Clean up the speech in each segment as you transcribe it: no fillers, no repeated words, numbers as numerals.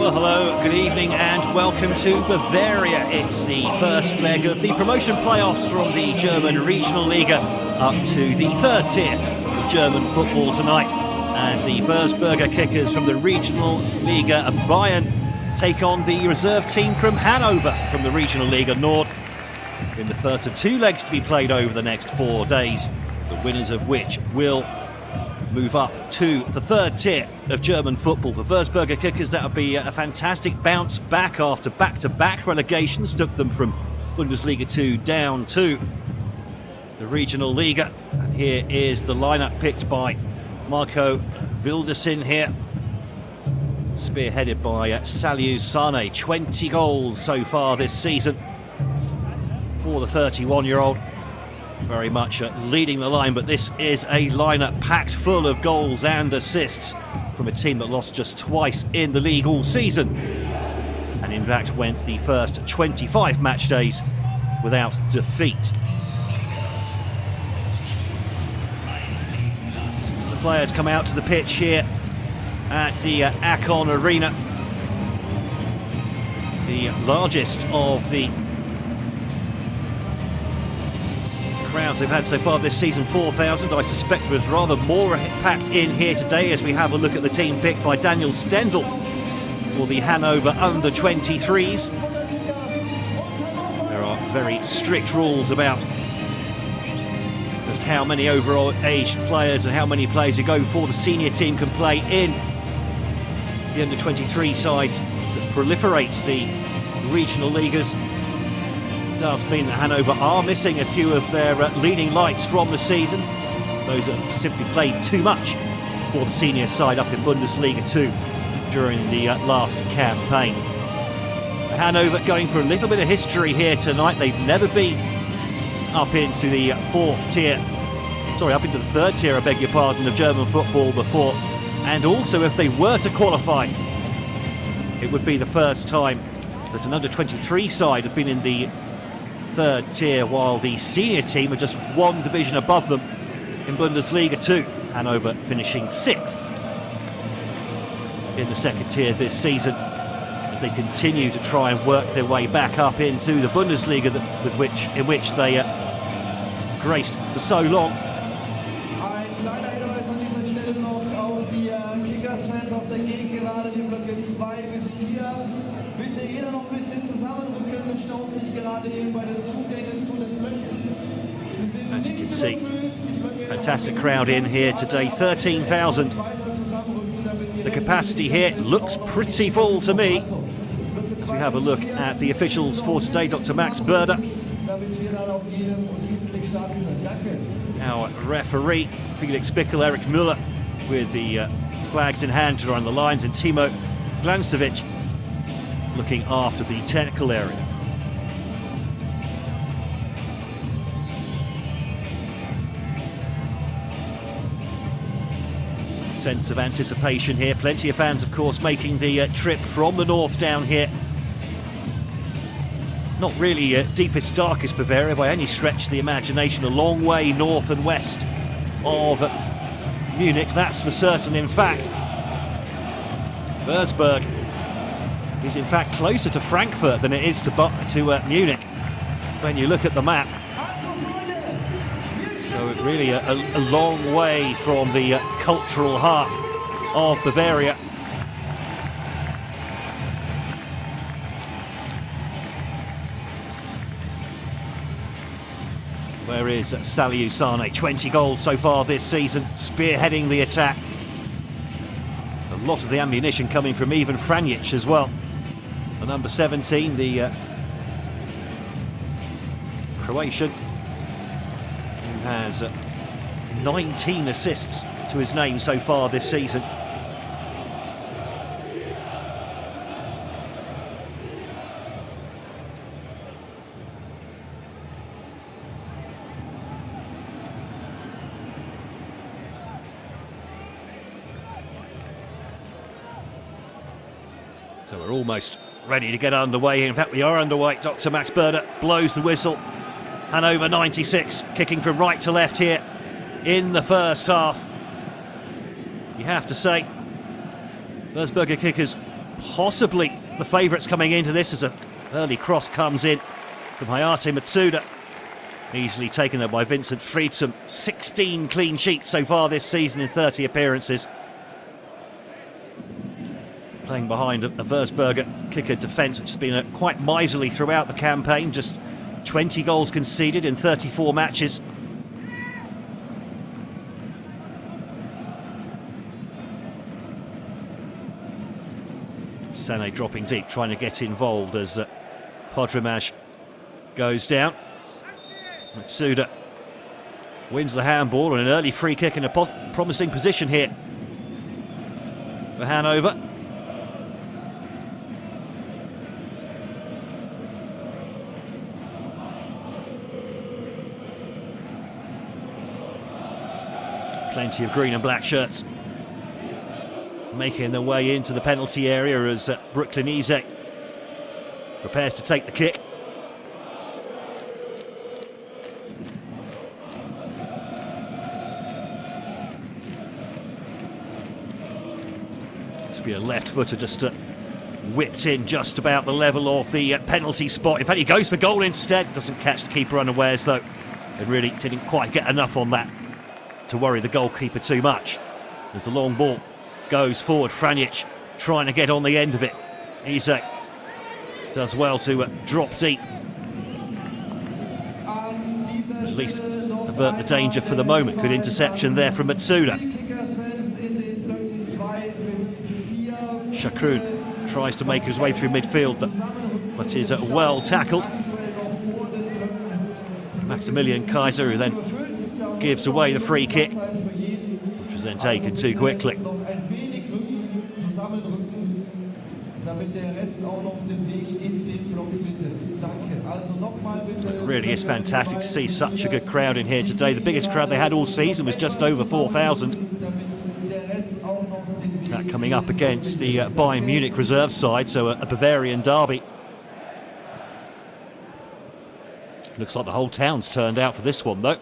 Well, hello, good evening and welcome to Bavaria. It's the first leg of the promotion playoffs from the German Regional Liga up to the third tier of German football tonight, as the Würzburger Kickers from the Regional Liga Bayern take on the reserve team from Hannover from the Regional Liga Nord in the first of two legs to be played over the next 4 days, the winners of which will move up to the third tier of German football. For Würzburger Kickers, that would be a fantastic bounce back after back-to-back relegations, took them from Bundesliga 2 down to the Regional Liga. And here is the lineup picked by Marco Wildersin here, spearheaded by Saliou Sane. 20 goals so far this season for the 31-year-old. Very much leading the line, but this is a lineup packed full of goals and assists from a team that lost just twice in the league all season, and in fact went the first 25 match days without defeat. The players come out to the pitch here at the Akon Arena, the largest of the crowds they've had so far this season, 4,000. I suspect there's rather more packed in here today as we have a look at the team picked by Daniel Stendel for the Hannover under-23s. There are very strict rules about just how many over-aged players and how many players who go for the senior team can play in the under-23 sides that proliferate the regional leaguers. Does mean that Hannover are missing a few of their leading lights from the season, those that have simply played too much for the senior side up in Bundesliga 2 during the last campaign. Hannover going for a little bit of history here tonight. They've never been up into the up into the third tier, I beg your pardon, of German football before, and also if they were to qualify, it would be the first time that an under-23 side have been in the third tier, while the senior team are just one division above them in Bundesliga 2. Hannover finishing 6th in the second tier this season as they continue to try and work their way back up into the Bundesliga in which they graced for so long. Ein kleiner Hinweis an dieser Stelle noch auf die Kickers-Fans auf der Gegengerade, die Blöcke 2 bis 4. Bitte jeder noch ein bisschen zusammenrücken, es staut sich gerade eben bei den Zugängen zu den Blöcken. As you can see, fantastic crowd in here today, 13,000. The capacity here looks pretty full to me. As we have a look at the officials for today, Dr. Max Börder, our referee, Felix Bickel, Eric Müller with the flags in hand to run the lines, and Timo Glancevic looking after the technical area. Sense of anticipation here. Plenty of fans, of course, making the trip from the north down here. Not really deepest, darkest Bavaria by any stretch of the imagination. A long way north and west of Munich, that's for certain. In fact, Würzburg is in fact closer to Frankfurt than it is to Munich when you look at the map. So really a long way from the cultural heart of Bavaria. Where is Saliou Sane? 20 goals so far this season, spearheading the attack. A lot of the ammunition coming from Ivan Franjic as well. The number 17, the Croatian, who has 19 assists to his name so far this season. So we're almost ready to get underway. In fact, we are underway. Dr. Max Börder blows the whistle. Hannover 96, kicking from right to left here in the first half. You have to say, Würzburger Kickers possibly the favourites coming into this as an early cross comes in from Hayate Matsuda. Easily taken there by Vincent Friedson. 16 clean sheets so far this season in 30 appearances. Playing behind a Würzburger Kicker defence, which has been quite miserly throughout the campaign. Just 20 goals conceded in 34 matches. Sané dropping deep, trying to get involved as Podrimaj goes down. Matsuda wins the handball and an early free kick in a promising position here for Hannover. Plenty of green and black shirts making their way into the penalty area as Brooklyn Eze prepares to take the kick. This will be a left footer just whipped in just about the level of the penalty spot. In fact, he goes for goal instead. Doesn't catch the keeper unawares though. It really didn't quite get enough on that to worry the goalkeeper too much. As the long ball goes forward, Franjic trying to get on the end of it. Eze does well to drop deep. At least avert the danger for the moment. Good interception there from Matsuda. Shakrun tries to make his way through midfield, but is well tackled. Maximilian Kaiser, who then gives away the free kick, which was then taken too quickly. It really is fantastic to see such a good crowd in here today. The biggest crowd they had all season was just over 4,000. That coming up against the Bayern Munich reserve side, so a Bavarian derby. Looks like the whole town's turned out for this one though.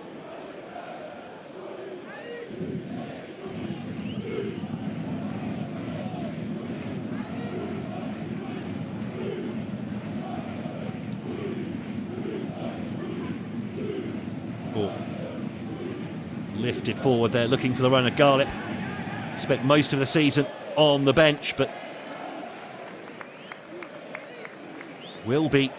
Ball lifted forward there, looking for the runner. Garlip spent most of the season on the bench, but will be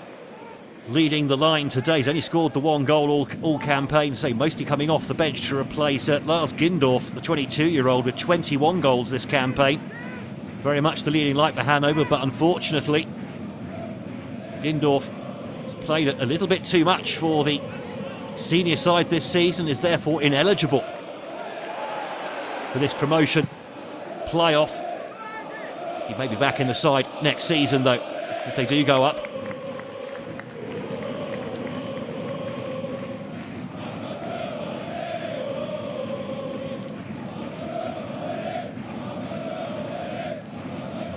leading the line today. He's only scored the one goal all campaign, so mostly coming off the bench to replace Lars Gindorf, the 22-year-old, with 21 goals this campaign. Very much the leading light for Hannover, but unfortunately Gindorf has played a little bit too much for the senior side this season, is therefore ineligible for this promotion playoff. He may be back in the side next season though, if they do go up.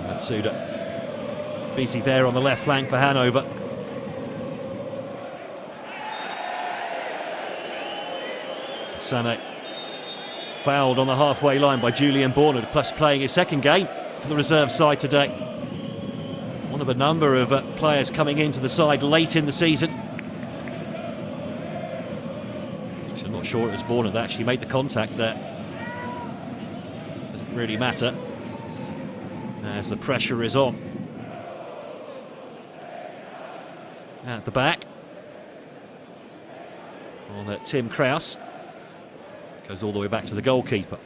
Matsuda busy there on the left flank for Hannover. Sané fouled on the halfway line by Julian Bornard, plus playing his second game for the reserve side today. One of a number of players coming into the side late in the season. Actually, I'm not sure it was Bornard that actually made the contact there. Doesn't really matter as the pressure is on. At the back on Tim Kraus. Goes all the way back to the goalkeeper.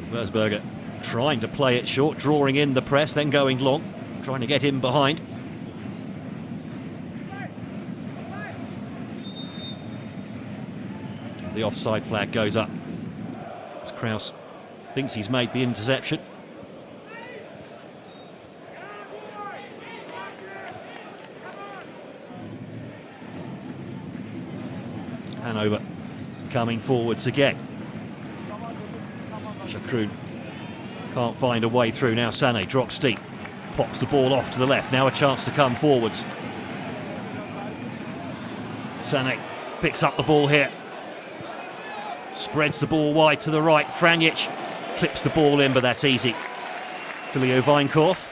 Würzburger trying to play it short, drawing in the press, then going long, trying to get in behind. The offside flag goes up as Kraus thinks he's made the interception. Hannover coming forwards again. Shakrun can't find a way through. Now Sané drops deep, pops the ball off to the left. Now a chance to come forwards. Sané picks up the ball here, spreads the ball wide to the right. Franjic clips the ball in, but that's easy Filio Weinkorf.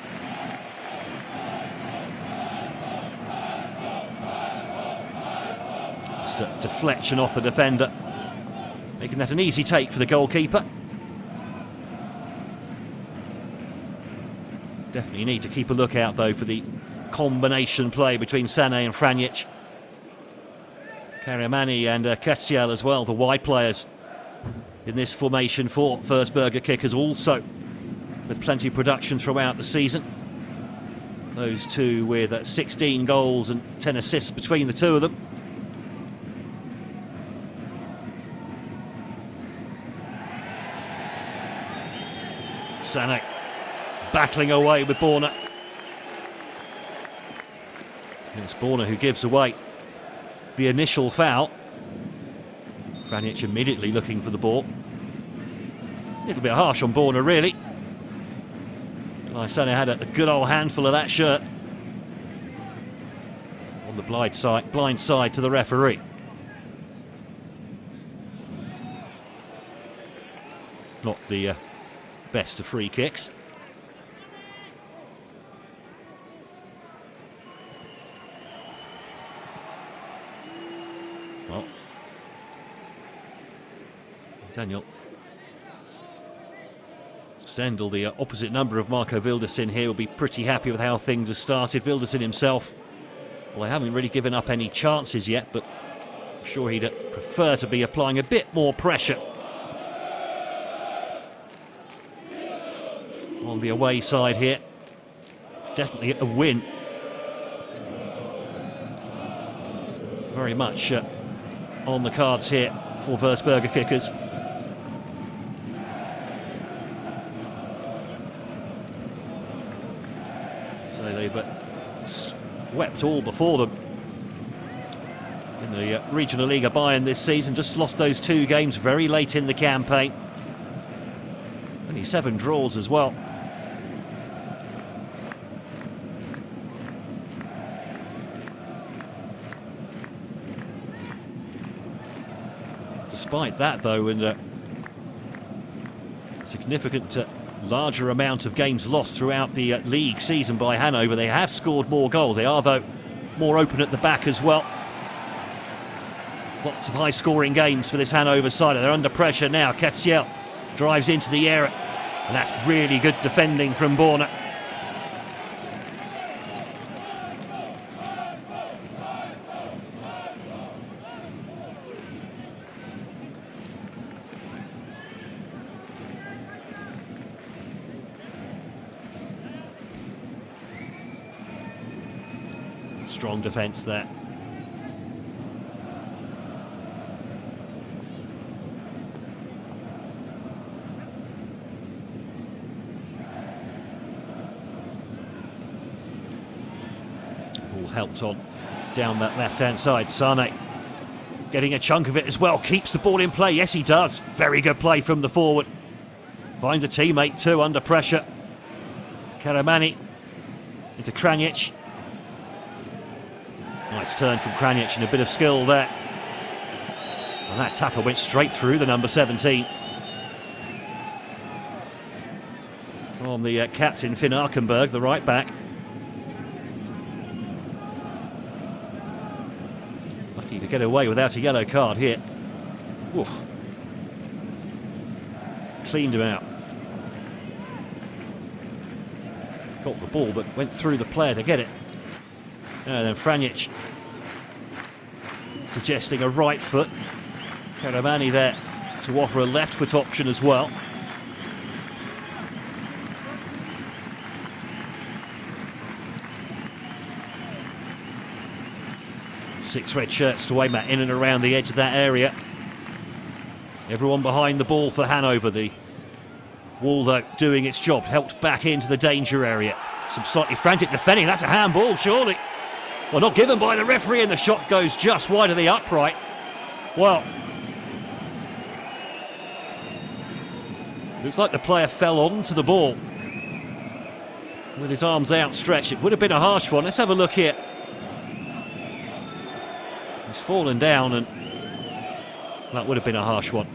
Just a deflection off the defender, making that an easy take for the goalkeeper. Definitely need to keep a lookout though for the combination play between Sané and Franjic. Kariamani and Ketsiel as well, the wide players in this formation for Würzburger Kickers, also with plenty of production throughout the season. Those two with 16 goals and 10 assists between the two of them. Sané battling away with Borna. It's Borna who gives away the initial foul. Franjic immediately looking for the ball. A little bit harsh on Borna, really. Sané had a good old handful of that shirt. On the blind side to the referee. Not the best of free kicks. Well, Daniel Stendel, the opposite number of Marco Wildersin here, will be pretty happy with how things have started. Wildersin himself, well, they haven't really given up any chances yet, but I'm sure he'd prefer to be applying a bit more pressure on the away side here. Definitely a win. Very much on the cards here for Würzburger Kickers. So they've swept all before them in the Regional Liga Bayern this season. Just lost those 2 games very late in the campaign. Only 7 draws as well. Despite that, though, and a significant larger amount of games lost throughout the league season by Hannover, they have scored more goals. They are, though, more open at the back as well. Lots of high-scoring games for this Hannover side. They're under pressure now. Ketsiel drives into the area, and that's really good defending from Borna. Strong defence there. Ball helped on down that left-hand side. Sané getting a chunk of it as well. Keeps the ball in play. Yes, he does. Very good play from the forward. Finds a teammate too under pressure. Kariamani into Franjic. Nice turn from Franjic and a bit of skill there. And that tackle went straight through the number 17. From the captain, Finn Arkenberg, the right back. Lucky to get away without a yellow card here. Oof. Cleaned him out. Got the ball but went through the player to get it. And then Franjic suggesting a right foot. Kariamani there to offer a left foot option as well. Six red shirts to aim at in and around the edge of that area. Everyone behind the ball for Hannover. The wall, though, doing its job. Helped back into the danger area. Some slightly frantic defending. That's a handball, surely. Well, not given by the referee, and the shot goes just wide of the upright. Well, looks like the player fell onto the ball with his arms outstretched. It would have been a harsh one. Let's have a look here. He's fallen down, and that would have been a harsh one.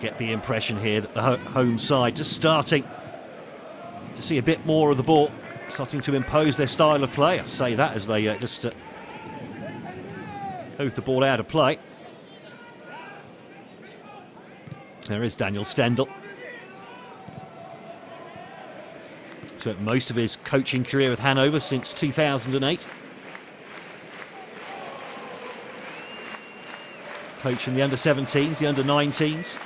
get the impression here that the home side just starting to see a bit more of the ball, starting to impose their style of play. I say that as they just move the ball out of play. There is Daniel Stendel. Spent most of his coaching career with Hannover since 2008. Coaching the under-17s, the under-19s.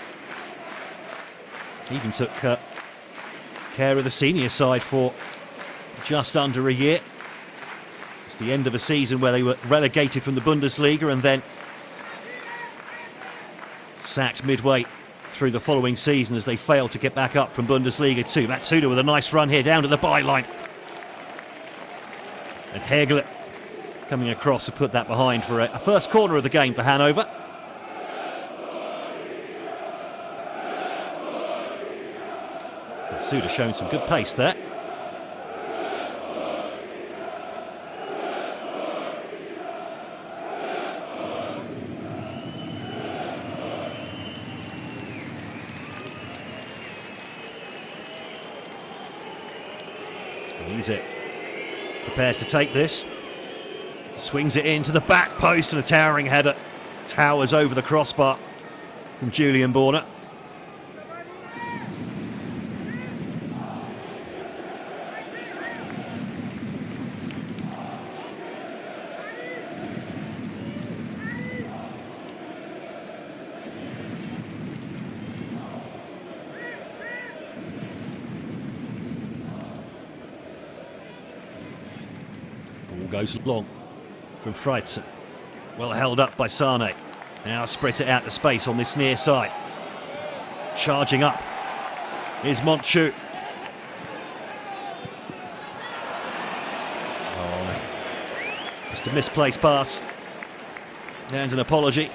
Even took care of the senior side for just under a year. It's the end of a season where they were relegated from the Bundesliga and then sacked midway through the following season as they failed to get back up from Bundesliga 2. Matsuda with a nice run here down to the byline. And Hegler coming across to put that behind for a first corner of the game for Hannover. Matsuda showing some good pace there. It prepares to take this, swings it into the back post, and a towering header towers over the crossbar from Julian Borner. Goes long from Freitzer. Well held up by Sane. Now spreads it out to space on this near side. Charging up is Monchu. Oh, just a misplaced pass. And an apology.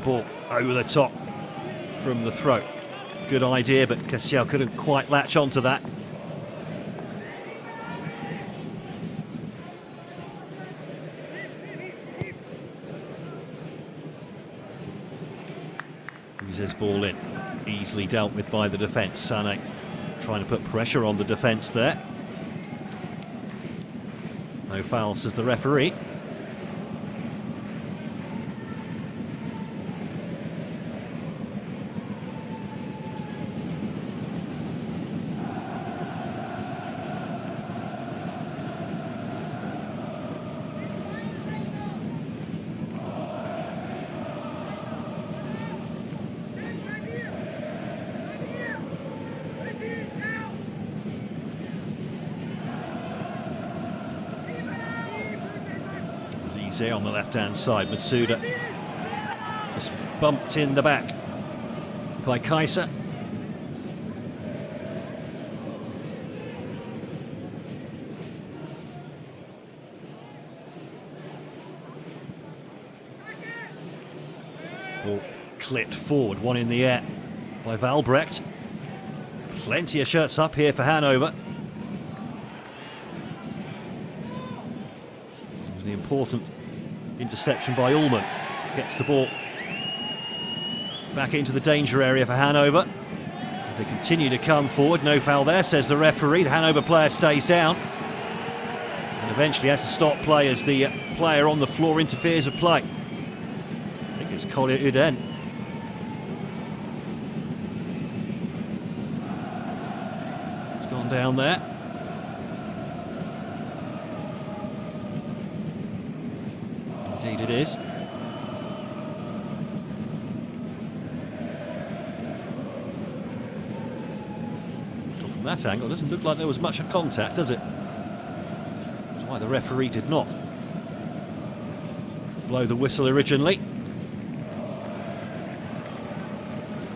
Ball over the top from the throat. Good idea, but Cassiel couldn't quite latch onto that. Moves this ball in. Easily dealt with by the defence. Sane trying to put pressure on the defence there. No foul, says the referee. On the left-hand side, Matsuda just bumped in the back by Kaiser. Ball clipped forward, one in the air by Valbrecht. Plenty of shirts up here for Hannover. The important interception by Ullmann gets the ball back into the danger area for Hannover. As they continue to come forward, no foul there, says the referee. The Hannover player stays down and eventually has to stop play as the player on the floor interferes with play. I think it's Collier Uden. It's gone down there. Indeed it is. Well, from that angle, it doesn't look like there was much of contact, does it? That's why the referee did not blow the whistle originally.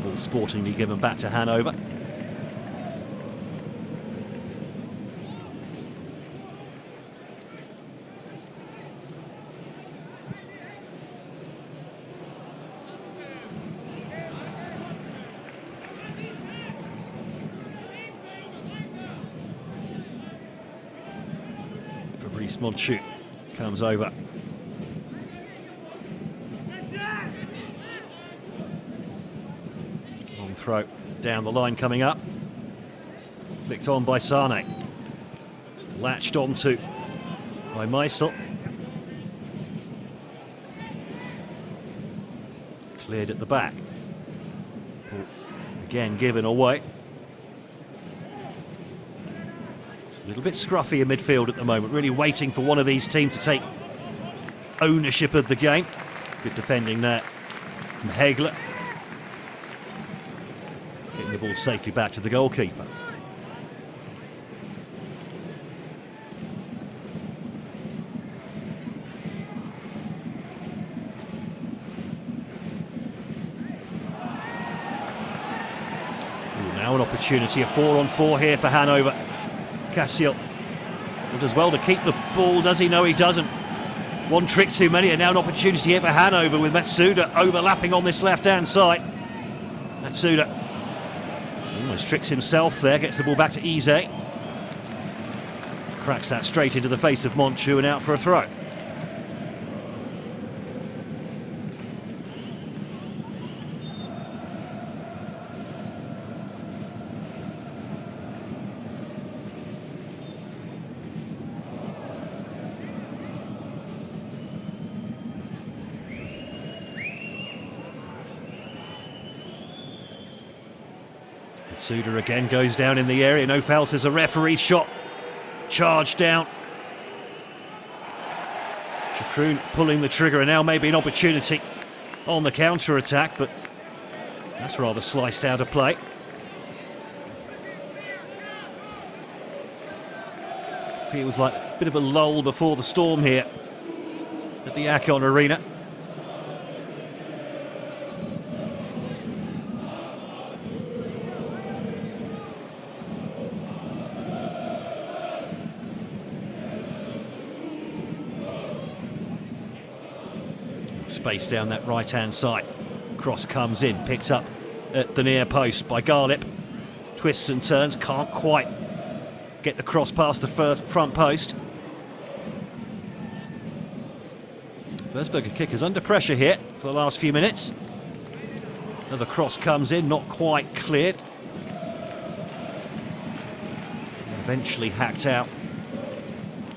Ball sportingly given back to Hannover. Fabrice Monchut comes over. Long throw down the line coming up. Flicked on by Sane. Latched onto by Meisel. Cleared at the back. Ball again given away. A little bit scruffy in midfield at the moment, really waiting for one of these teams to take ownership of the game. Good defending there from Hegler. Getting the ball safely back to the goalkeeper. Now an opportunity, a 4-on-4 here for Hannover. Cassiel does well to keep the ball, does he? No, he doesn't. One trick too many, and now an opportunity here for Hannover with Matsuda overlapping on this left-hand side. Matsuda almost tricks himself there, gets the ball back to Eze. Cracks that straight into the face of Monchut and out for a throw. Suda again goes down in the area. No foul, says a referee. Shot charged down. Chakroun pulling the trigger, and now maybe an opportunity on the counter-attack, but that's rather sliced out of play. Feels like a bit of a lull before the storm here at the Akon Arena. Space down that right-hand side. Cross comes in, picked up at the near post by Garlip. Twists and turns, can't quite get the cross past the front post. Würzburger Kickers under pressure here for the last few minutes. Another cross comes in, not quite cleared. Eventually hacked out.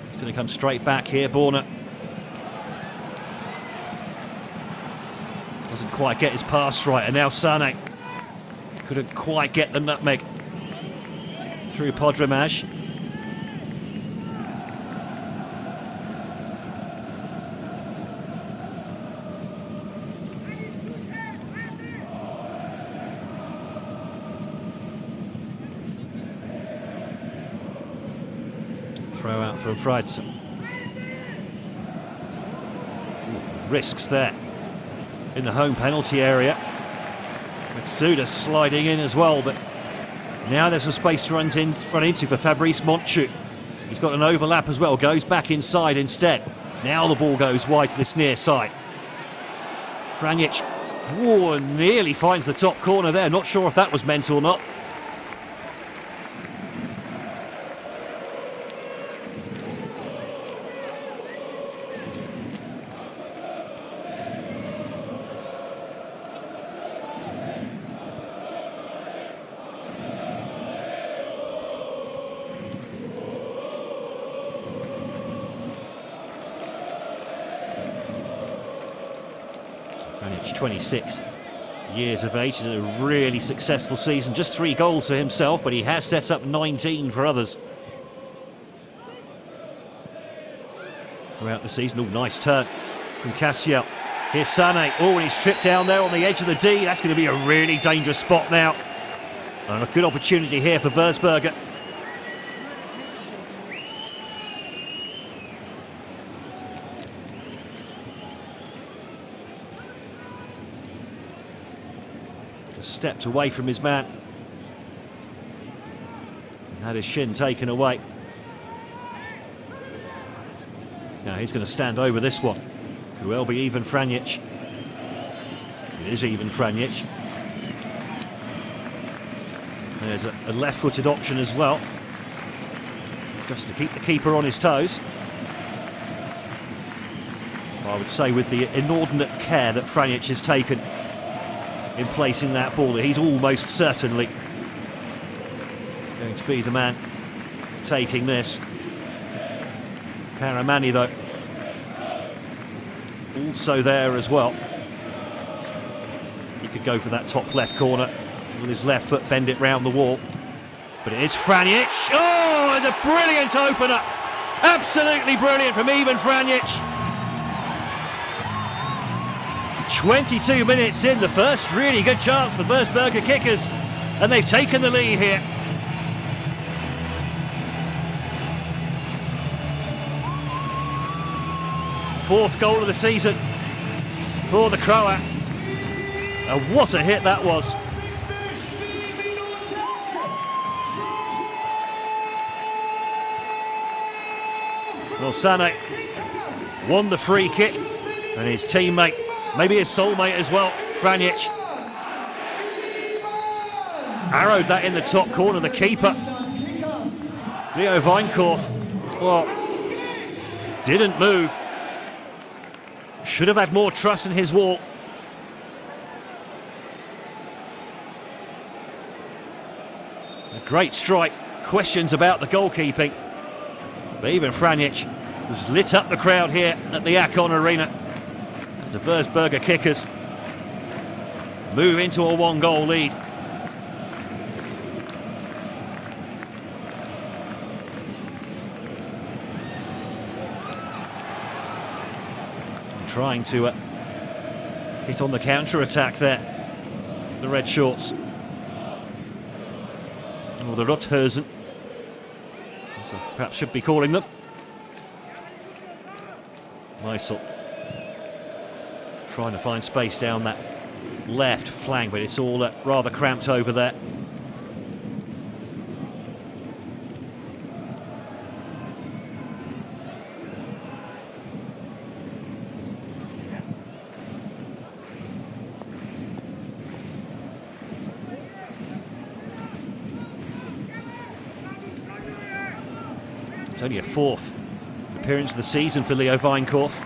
It's going to come straight back here, Borna. Doesn't quite get his pass right, and now Sane couldn't quite get the nutmeg through Podramaj. Throw out from Freitz. Risks there in the home penalty area. Matsuda sliding in as well, but now there's some space to run into for Fabrice Monchut. He's got an overlap as well, goes back inside instead. Now the ball goes wide to this near side. Franjic, nearly finds the top corner there. Not sure if that was meant or not. Franjic, 26 years of age. He's had a really successful season. Just 3 goals for himself, but he has set up 19 for others throughout the season. Oh, nice turn from Cassiel. Here's Sane. Oh, and he's tripped down there on the edge of the D. That's going to be a really dangerous spot now. And a good opportunity here for Würzburger. Stepped away from his man. Had his shin taken away. Now he's going to stand over this one. Could well be even Franjic. It is even Franjic. There's a left-footed option as well, just to keep the keeper on his toes. I would say with the inordinate care that Franjic has taken in placing that ball, he's almost certainly going to be the man taking this. Karamani, though, also there as well. He could go for that top left corner with his left foot, bend it round the wall. But it is Franjic. Oh, it's a brilliant opener. Absolutely brilliant from Ivan Franjic. 22 minutes in, the first really good chance for Würzburger Kickers, and they've taken the lead here. Fourth goal of the season for the Croat. And what a hit that was. Well, Sane won the free kick, and his teammate, maybe his soulmate as well, Franjic, arrowed that in the top corner. The keeper, Leo Weinkorf, well, didn't move. Should have had more trust in his wall. A great strike. Questions about the goalkeeping. But even Franjic has lit up the crowd here at the Akon Arena as the Würzburger Kickers move into a one-goal lead. Trying to hit on the counter-attack there, the red shorts, or the Rothhosen, as I perhaps should be calling them. Meisel trying to find space down that left flank, but it's all rather cramped over there. It's only a fourth appearance of the season for Leo Weinkorf.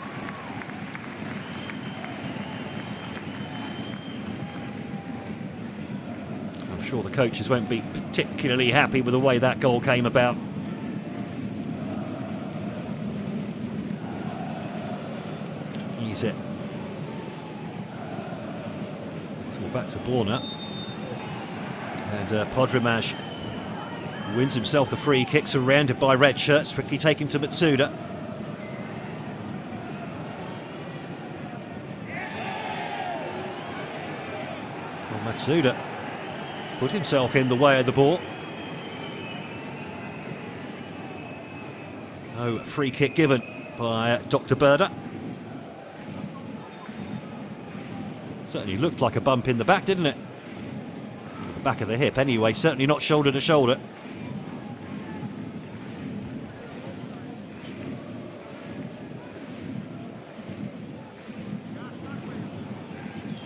I'm sure the coaches won't be particularly happy with the way that goal came about. Use it. It's all back to Borna. And Podrimaj wins himself the free kick, surrounded by red shirts, quickly taken to Matsuda. Well, Matsuda put himself in the way of the ball. No free kick given by Dr. Berda. Certainly looked like a bump in the back, didn't it? The back of the hip anyway, certainly not shoulder to shoulder.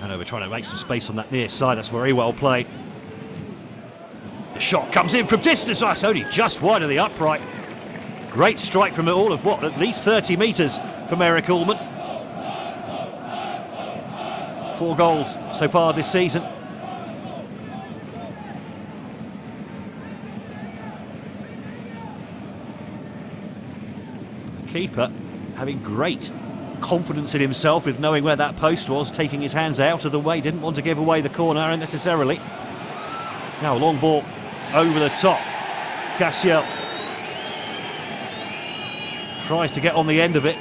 Hannover trying to make some space on that near side. That's very well played. The shot comes in from distance. Oh, it's only just wide of the upright. Great strike from all of what, at least 30 metres from Eric Ullmann. 4 goals so far this season. The keeper having great confidence in himself with knowing where that post was, taking his hands out of the way, didn't want to give away the corner unnecessarily. Now a long ball over the top. Cassiel tries to get on the end of it.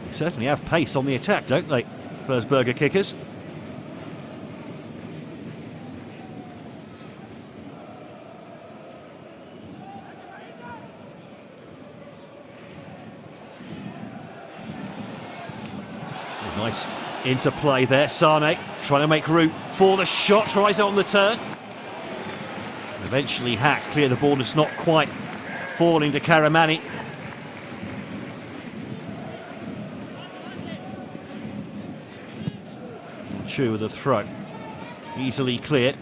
They certainly have pace on the attack, don't they, Würzburger Kickers? Nice interplay there. Sane trying to make room for the shot, tries it on the turn. Eventually hacked clear the ball, it's not quite falling to Karamani. Chu with a throw. Easily cleared.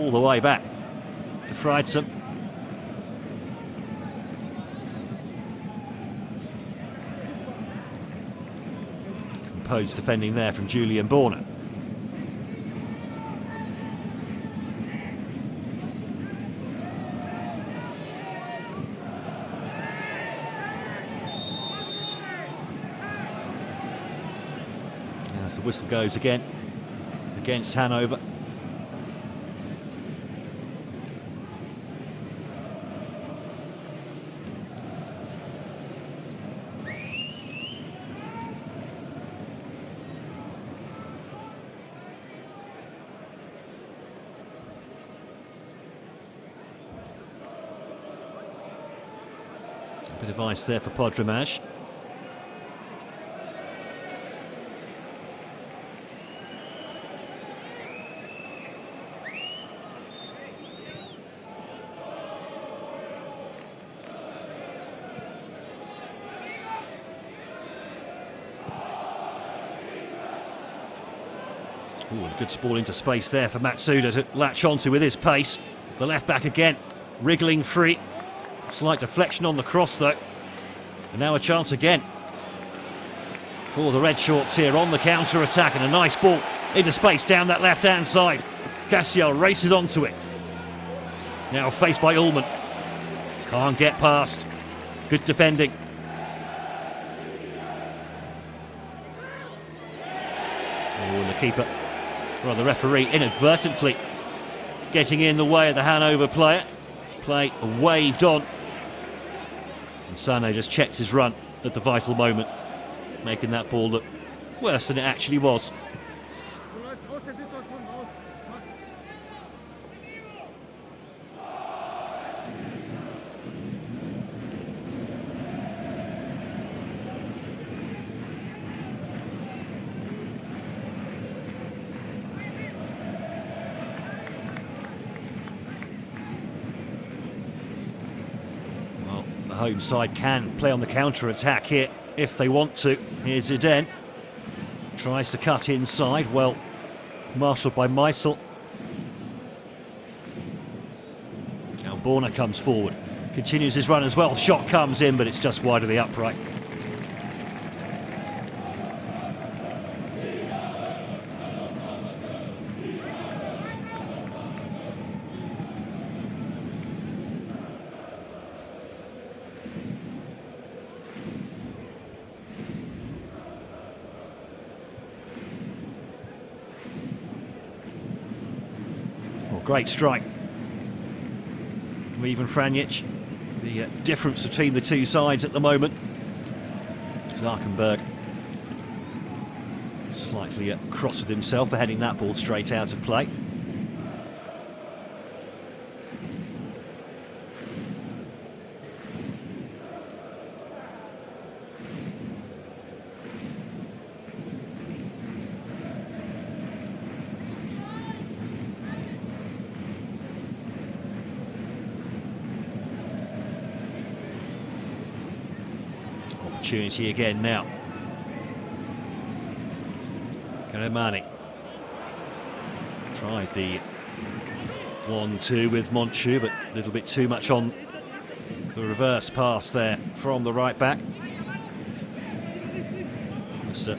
all the way back to Freitsam. Composed defending there from Julian Borna. As the whistle goes again against Hannover. A bit of ice there for Podramaj. Ooh, a good ball into space there for Matsuda to latch onto with his pace. The left back again, wriggling free. Slight deflection on the cross though. And now a chance again for the red shorts here on the counter attack, and a nice ball into space down that left hand side. Cassiel races onto it. Now faced by Ullman. Can't get past. Good defending. Oh, and the keeper, well, the referee inadvertently getting in the way of the Hannover player. Play waved on. And Sane just checked his run at the vital moment, making that ball look worse than it actually was. The home side can play on the counter-attack here if they want to. Here's Zidane. Tries to cut inside. Well, marshalled by Meisel. Now Borna comes forward. Continues his run as well. Shot comes in, but it's just wide of the upright. Great strike from Ivan Franjic. The difference between the two sides at the moment. Zarkenberg slightly cross with himself for heading that ball straight out of play. Opportunity again now. Karamani tried the 1-2 with Monchu, but a little bit too much on the reverse pass there from the right back. Just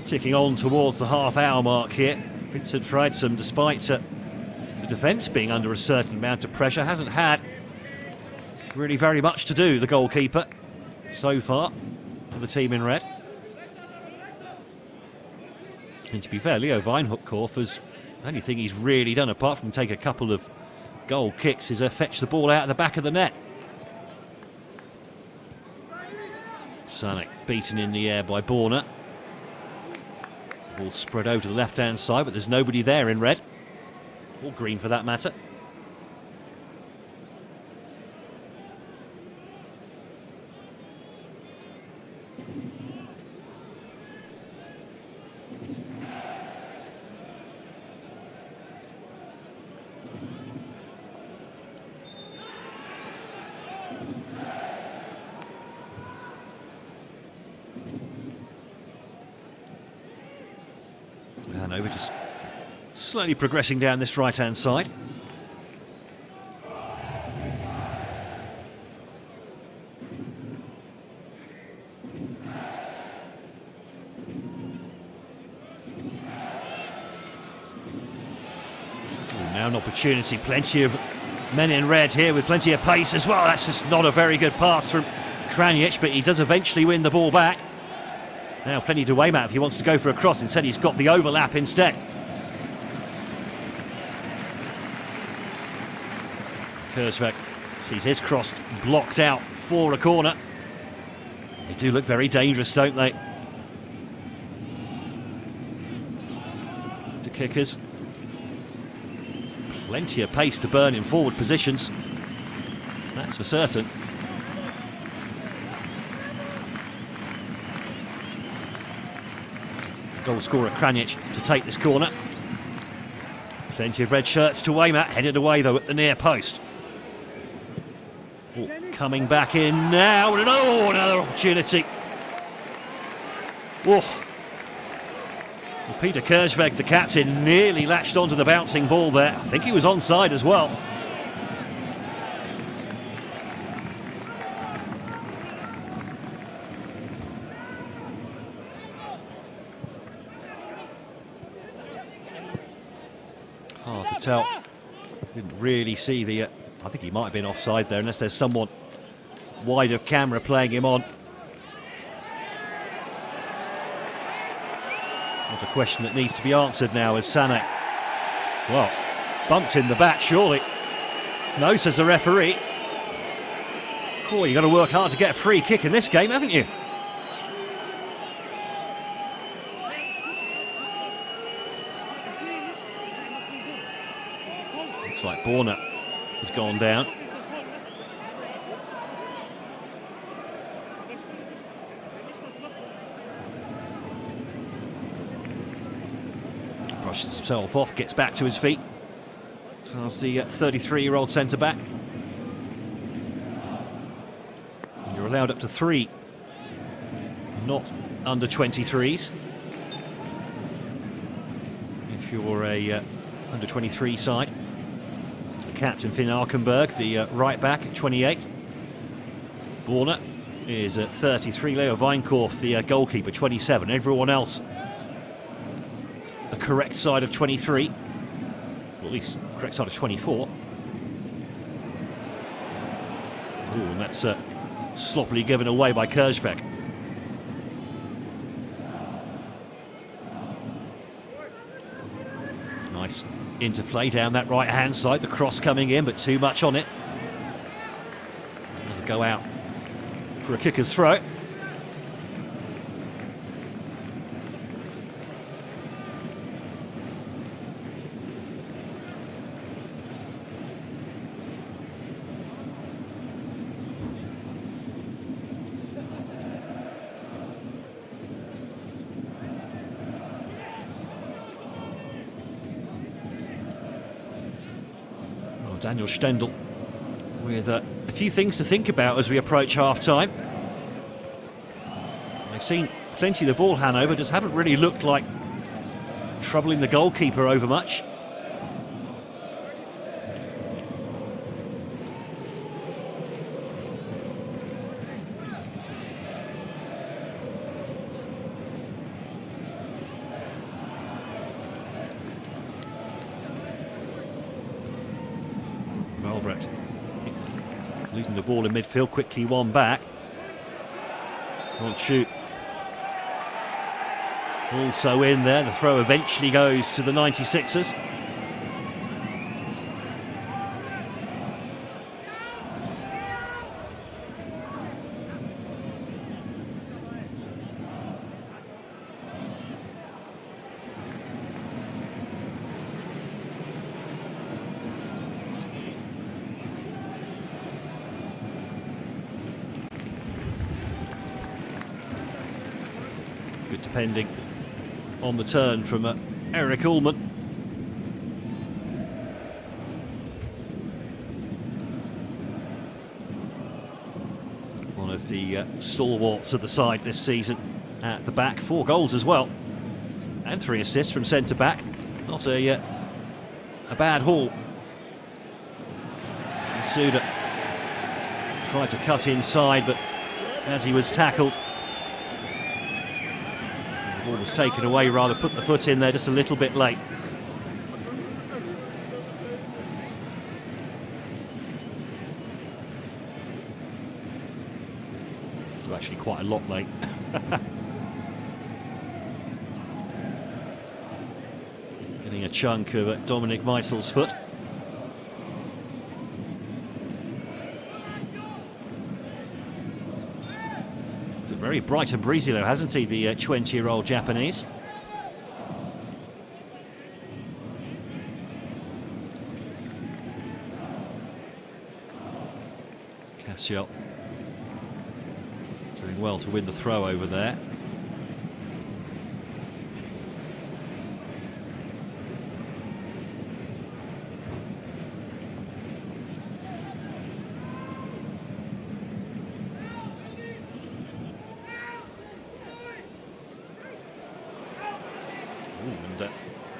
ticking on towards the half-hour mark here. Vincent Freitsam, despite the defence being under a certain amount of pressure, hasn't had really very much to do, the goalkeeper, so far for the team in red. And to be fair, Leo Weinhoekkorf has, the only thing he's really done apart from take a couple of goal kicks is fetch the ball out of the back of the net. Sanek beaten in the air by Borna. Ball spread over to the left hand side, but there's nobody there in red, or green for that matter. Hannover just slowly progressing down this right-hand side. Now an opportunity, plenty of men in red here with plenty of pace as well. That's just not a very good pass from Kranic, but he does eventually win the ball back. Now plenty to aim at if he wants to go for a cross. Instead he's got the overlap instead. Kurzweg sees his cross blocked out for a corner. They do look very dangerous, don't they? The Kickers. Plenty of pace to burn in forward positions. That's for certain. Goal scorer Kranic to take this corner. Plenty of red shirts to aim at. Headed away though at the near post. Oh, coming back in now. Oh, another opportunity. Oh. Well, Peter Kurzweg, the captain, nearly latched onto the bouncing ball there. I think he was onside as well. Hard to tell. Didn't really see the... I think he might have been offside there, unless there's someone wide of camera playing him on. Not a question that needs to be answered now as Sané. Well, bumped in the back, surely. No, says the referee. Oh, you've got to work hard to get a free kick in this game, haven't you? Looks like Borna has gone down. Brushes himself off, gets back to his feet. As the 33-year-old centre-back. You're allowed up to 3, not under 23s. If you're a under 23 side. The captain Finn Arkenberg, the right back at 28. Borna is at 33. Leo Weinkorf, the goalkeeper, 27. Everyone else the correct side of 23. Or at least correct side of 24. Oh, and that's sloppily given away by Kurzweg. Nice interplay down that right-hand side. The cross coming in, but too much on it. Another go out for a kicker's throw. Daniel Stendel with a few things to think about as we approach half-time. They've seen plenty of the ball, Hannover, just haven't really looked like troubling the goalkeeper over much. Losing the ball in midfield, quickly won back. Won't shoot. Also in there, the throw eventually goes to the 96ers. Good depending on the turn from Eric Ullmann. One of the stalwarts of the side this season at the back. 4 goals as well. And 3 assists from centre-back. Not a a bad haul. Suda tried to cut inside, but as he was tackled, the ball was taken away, rather put the foot in there just a little bit late. Well, actually quite a lot late. Getting a chunk of Dominic Meisel's foot. Very bright and breezy though, hasn't he, the 20-year-old Japanese? Cassiel doing well to win the throw over there.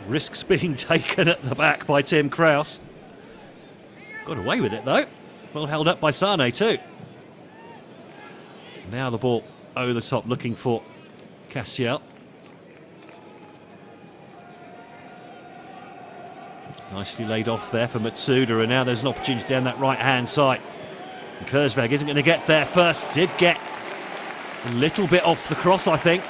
Risks being taken at the back by Tim Krause. Got away with it though. Well held up by Sane too. Now the ball over the top looking for Cassiel. Nicely laid off there for Matsuda, and now there's an opportunity down that right hand side. And Kurzweg isn't going to get there first. Did get a little bit off the cross, I think.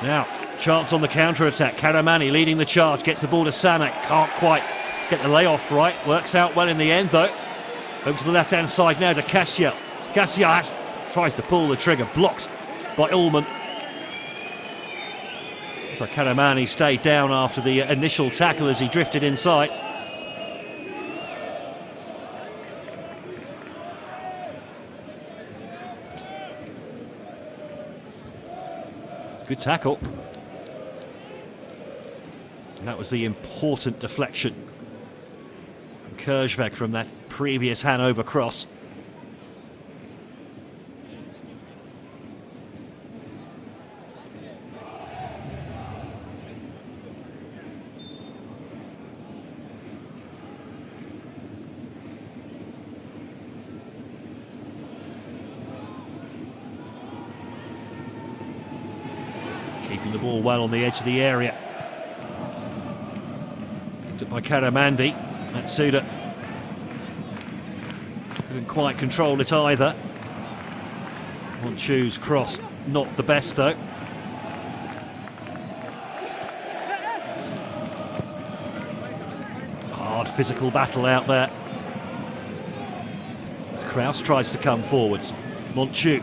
Now, chance on the counter-attack. Karamani leading the charge, gets the ball to Sanek. Can't quite get the layoff right. Works out well in the end, though. Over to the left-hand side now to Cassiel. Cassiel tries to pull the trigger, blocked by Ullman. So Karamani stayed down after the initial tackle as he drifted inside. Good tackle. And that was the important deflection from Kurzweg from that previous Hannover cross. Keeping the ball well on the edge of the area. Picked up by Karamandi. Matsuda couldn't quite control it either. Monchu's cross, not the best though. Hard physical battle out there. As Krause tries to come forwards. Monchu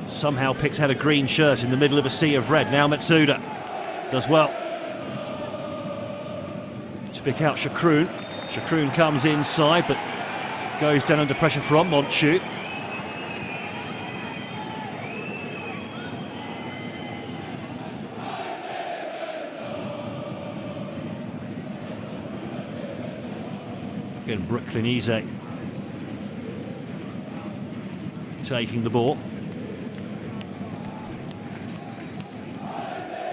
somehow picks out a green shirt in the middle of a sea of red. Now Matsuda does well to pick out Shakroon. Shakroon comes inside but goes down under pressure from Monchu. Again, Brooklyn Eze taking the ball.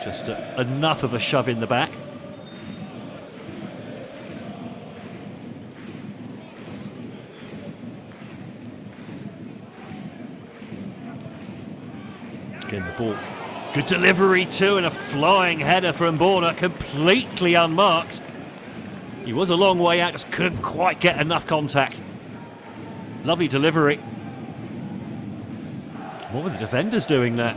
Just enough of a shove in the back. Again, the ball. Good delivery too, and a flying header from Borna, completely unmarked. He was a long way out, just couldn't quite get enough contact. Lovely delivery. What were the defenders doing there?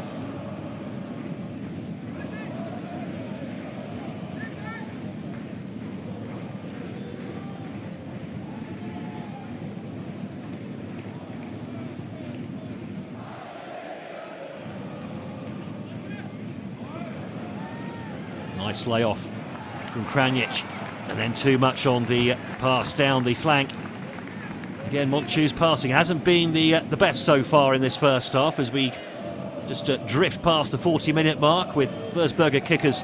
Nice layoff from Kranic, and then too much on the pass down the flank. Again, Monchu's passing hasn't been the best so far in this first half, as we just drift past the 40-minute mark with Würzburger Kickers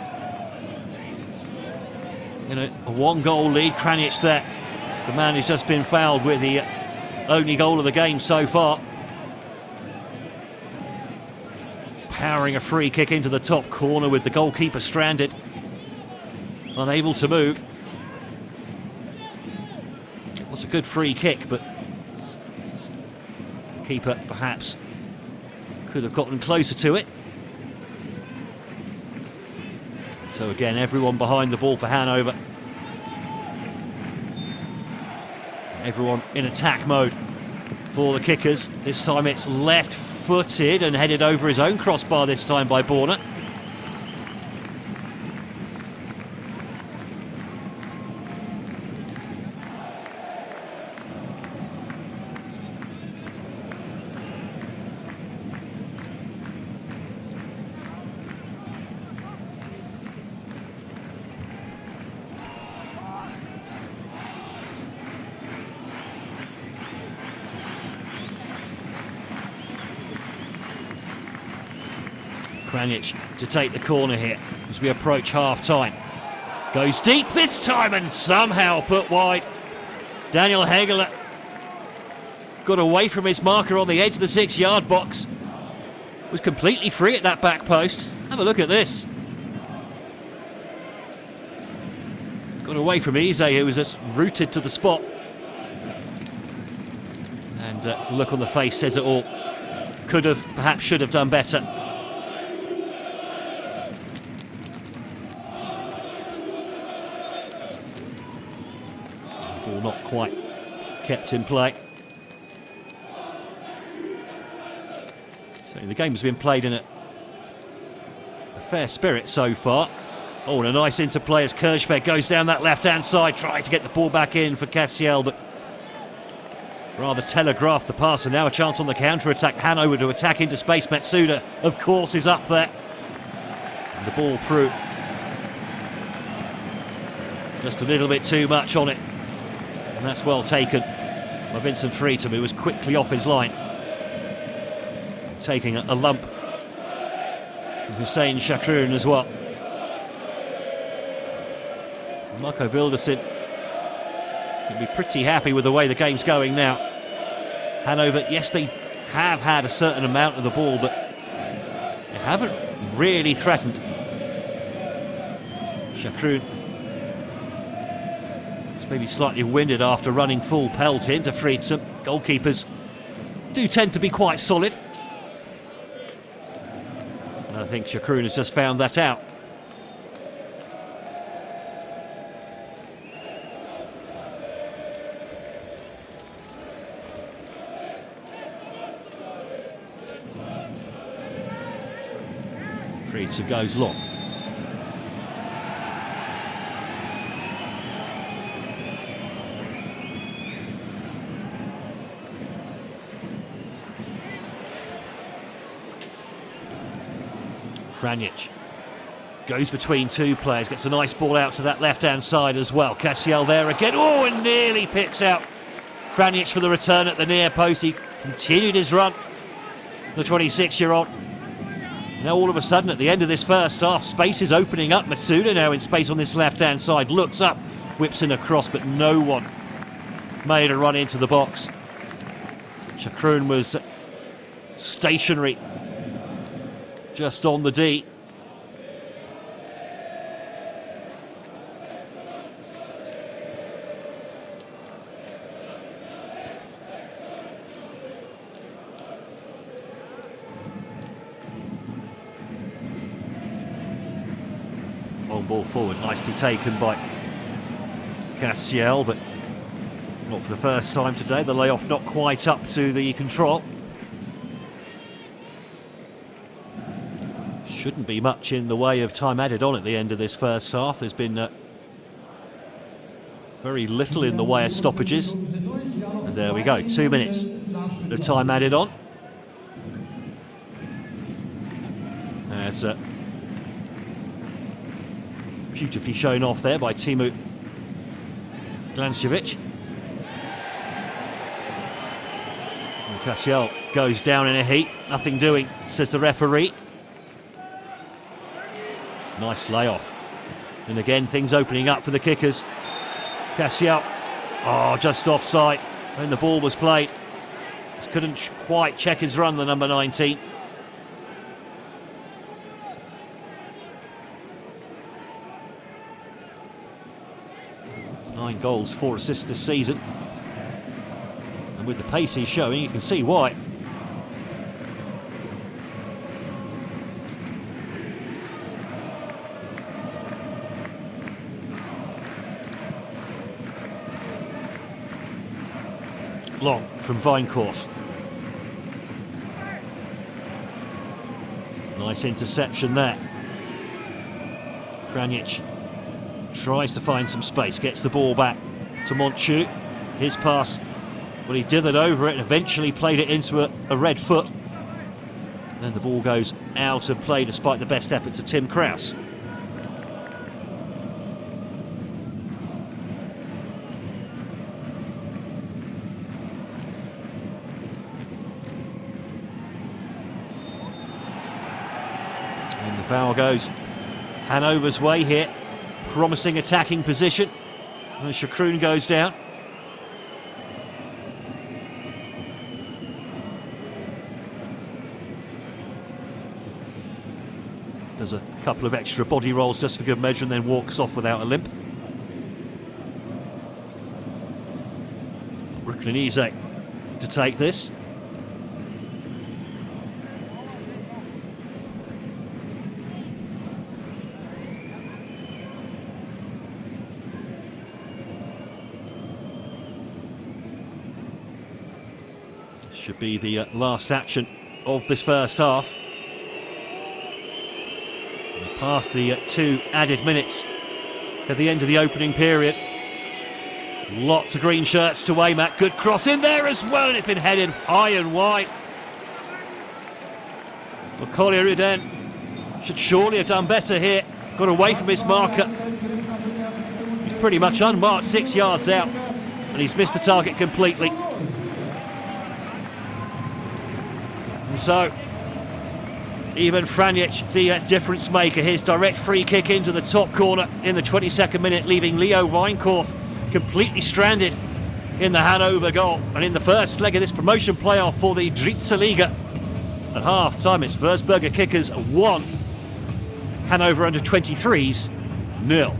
in a one-goal lead. Kranic there, the man who's just been fouled with the only goal of the game so far. Powering a free kick into the top corner with the goalkeeper stranded. unable to move. It was a good free kick, but the keeper perhaps could have gotten closer to it. So again, everyone behind the ball for Hannover. Everyone in attack mode for the Kickers. This time it's left-footed and headed over his own crossbar this time by Borna. Kranic to take the corner here as we approach half-time. Goes deep this time and somehow put wide. Daniel Hegeler got away from his marker on the edge of the 6-yard box. Was completely free at that back post. Have a look at this. Got away from Eze, who was just rooted to the spot. And the look on the face says it all. Could have, perhaps should have done better. Ball not quite kept in play. So the game has been played in a fair spirit so far. Oh, and a nice interplay as Kirchberg goes down that left-hand side, trying to get the ball back in for Cassiel, but rather telegraphed the pass, and now a chance on the counter-attack. Hannover to attack into space. Matsuda, of course, is up there. And the ball through. Just a little bit too much on it. And that's well taken by Vincent Freetum, who was quickly off his line. Taking a lump from Hussein Shakrun as well. Marco Vildersin can be pretty happy with the way the game's going now. Hanover, yes, they have had a certain amount of the ball, but they haven't really threatened. Shakrun is maybe slightly winded after running full pelt into Freetum. Goalkeepers do tend to be quite solid. And I think Shakrun has just found that out. Freetum goes long. Kranic goes between two players, gets a nice ball out to that left-hand side as well. Cassiel there again. Oh, and nearly picks out Kranic for the return at the near post. He continued his run, the 26-year-old. Now all of a sudden at the end of this first half, space is opening up. Matsuda now in space on this left-hand side, looks up, whips in a cross, but no one made a run into the box. Shakrun was stationary just on the D. Long ball forward, nicely taken by Cassiel, but not for the first time today. The layoff not quite up to the control. Shouldn't be much in the way of time added on at the end of this first half. There's been very little in the way of stoppages. And there we go, 2 minutes of time added on. That's beautifully shown off there by Timu Glancevic. And Cassiel goes down in a heap. Nothing doing, says the referee. Nice layoff. And again, things opening up for the Kickers. Cassiel, just offside when the ball was played. Just couldn't quite check his run, the number 19. 9 goals, 4 assists this season. And with the pace he's showing, you can see why. Long from Weinkorf. Nice interception there. Kranic tries to find some space, gets the ball back to Monchu. His pass, well, he dithered over it and eventually played it into a red foot. And then the ball goes out of play despite the best efforts of Tim Krause. And the foul goes Hannover's way here. Promising attacking position. And Shakroon goes down. Does a couple of extra body rolls just for good measure and then walks off without a limp. Brooklyn-Eze to take this. Should be the last action of this first half. And past the 2 added minutes at the end of the opening period. Lots of green shirts to aim at. Good cross in there as well, and it's been headed high and wide. Well, Collier Uden should surely have done better here. Got away from his marker. He's pretty much unmarked 6 yards out, and he's missed the target completely. And so, even Franic, the difference maker, his direct free kick into the top corner in the 22nd minute, leaving Leo Weinkorf completely stranded in the Hannover goal. And in the first leg of this promotion playoff for the Dritte Liga, at half-time it's Würzburger Kickers 1, Hannover under 23s 0.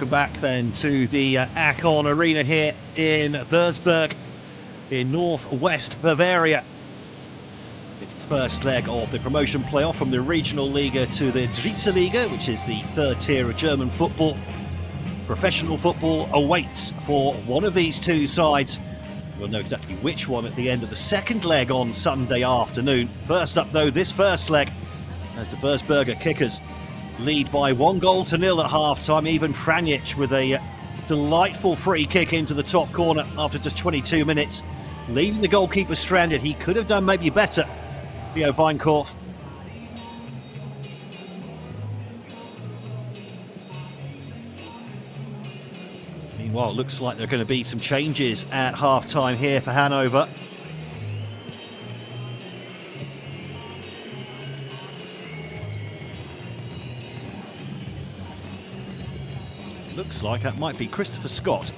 welcome back then to the Akon Arena here in Würzburg in northwest Bavaria. It's the first leg of the promotion playoff from the regional Liga to the Dritte Liga, which is the third tier of German football. Professional football awaits for one of these two sides. We'll know exactly which one at the end of the second leg on Sunday afternoon. First up though, this first leg, as the Würzburger Kickers lead by 1-0 at half-time. Even Franjic with a delightful free kick into the top corner after just 22 minutes, leaving the goalkeeper stranded. He could have done maybe better, Theo Weinkorf. Meanwhile, it looks like there are going to be some changes at half-time here for Hannover. Looks like that might be Christopher Scott.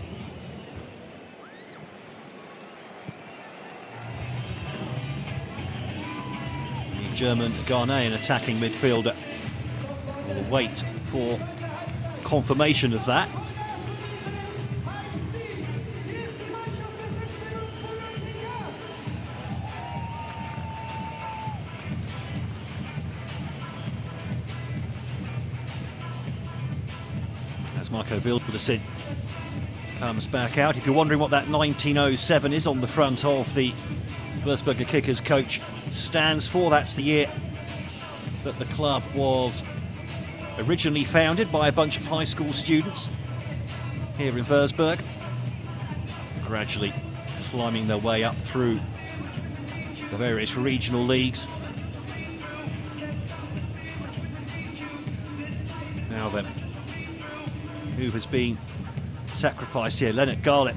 The German Ghanaian attacking midfielder will wait for confirmation of that. Marco Wildersen comes back out. If you're wondering what that 1907 is on the front of the Würzburger Kickers coach stands for, that's the year that the club was originally founded by a bunch of high school students here in Würzburg, gradually climbing their way up through the various regional leagues. Now then, who has been sacrificed here? Leonard Garlip.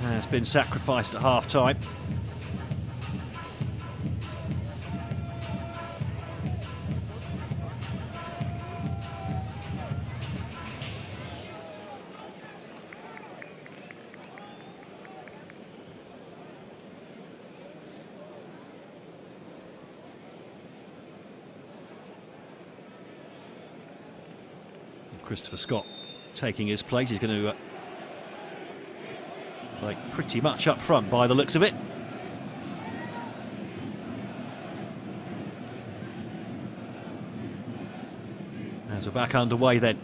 Has been sacrificed at half-time. Christopher Scott taking his place. He's going to play pretty much up front by the looks of it. As we're back underway then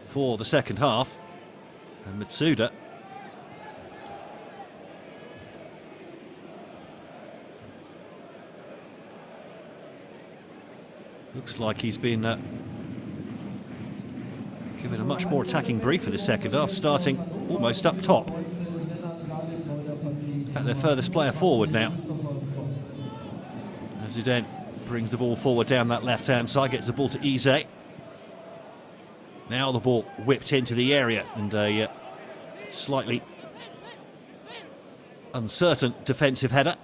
for the second half, and Matsuda looks like he's been given a much more attacking brief for the second half, starting almost up top. In fact, their furthest player forward now. As Zidane brings the ball forward down that left-hand side, gets the ball to Eze. Now the ball whipped into the area, and a slightly uncertain defensive header.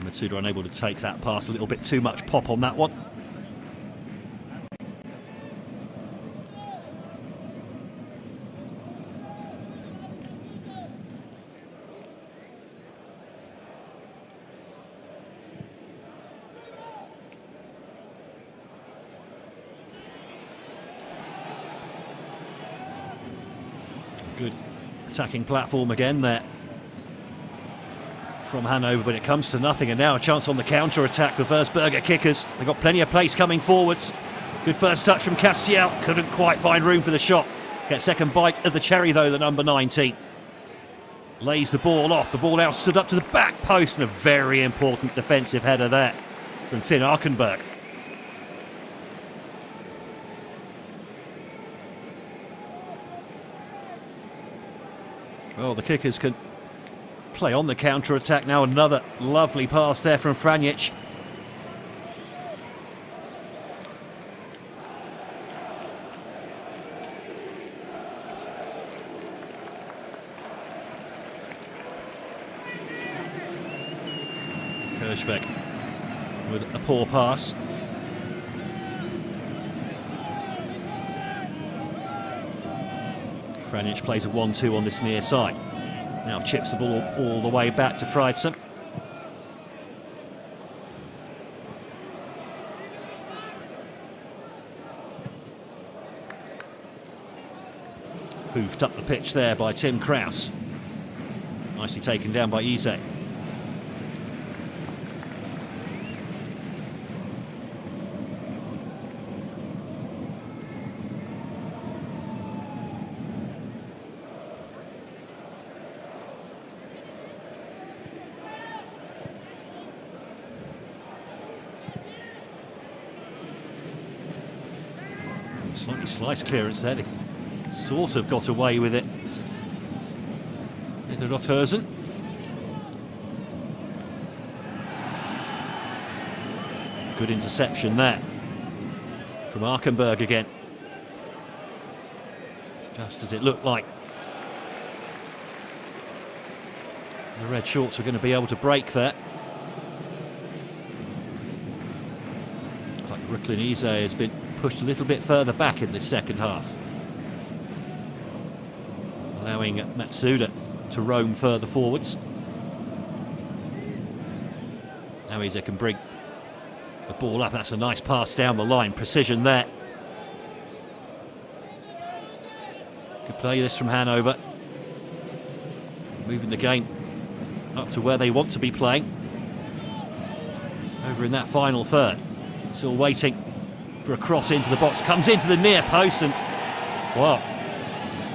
Matsuda unable to take that pass, a little bit too much pop on that one. Good attacking platform again there from Hannover, but it comes to nothing, and now a chance on the counter-attack for Würzburger Kickers. They've got plenty of pace coming forwards. Good first touch from Castiel, couldn't quite find room for the shot. Get second bite of the cherry though, the number 19. Lays the ball off, the ball now stood up to the back post, and a very important defensive header there from Finn Arkenberg. Well, the Kickers can play on the counter-attack now. Another lovely pass there from Franjic. Kirchbeck with a poor pass. Franjic plays a 1-2 on this near side. Now chips the ball all the way back to Freidsen. Hoofed up the pitch there by Tim Krause. Nicely taken down by Eze. Slightly slice clearance there. They sort of got away with it. Into Rothhausen. Good interception there from Arkenberg again. Just as it looked like the red shorts were going to be able to break there. Like Brooklyn Eze has been pushed a little bit further back in this second half, allowing Matsuda to roam further forwards. Now Eze can bring the ball up. That's a nice pass down the line. Precision there. Good play this from Hannover. Moving the game up to where they want to be playing. Over in that final third. Still waiting for a cross into the box. Comes into the near post and, well,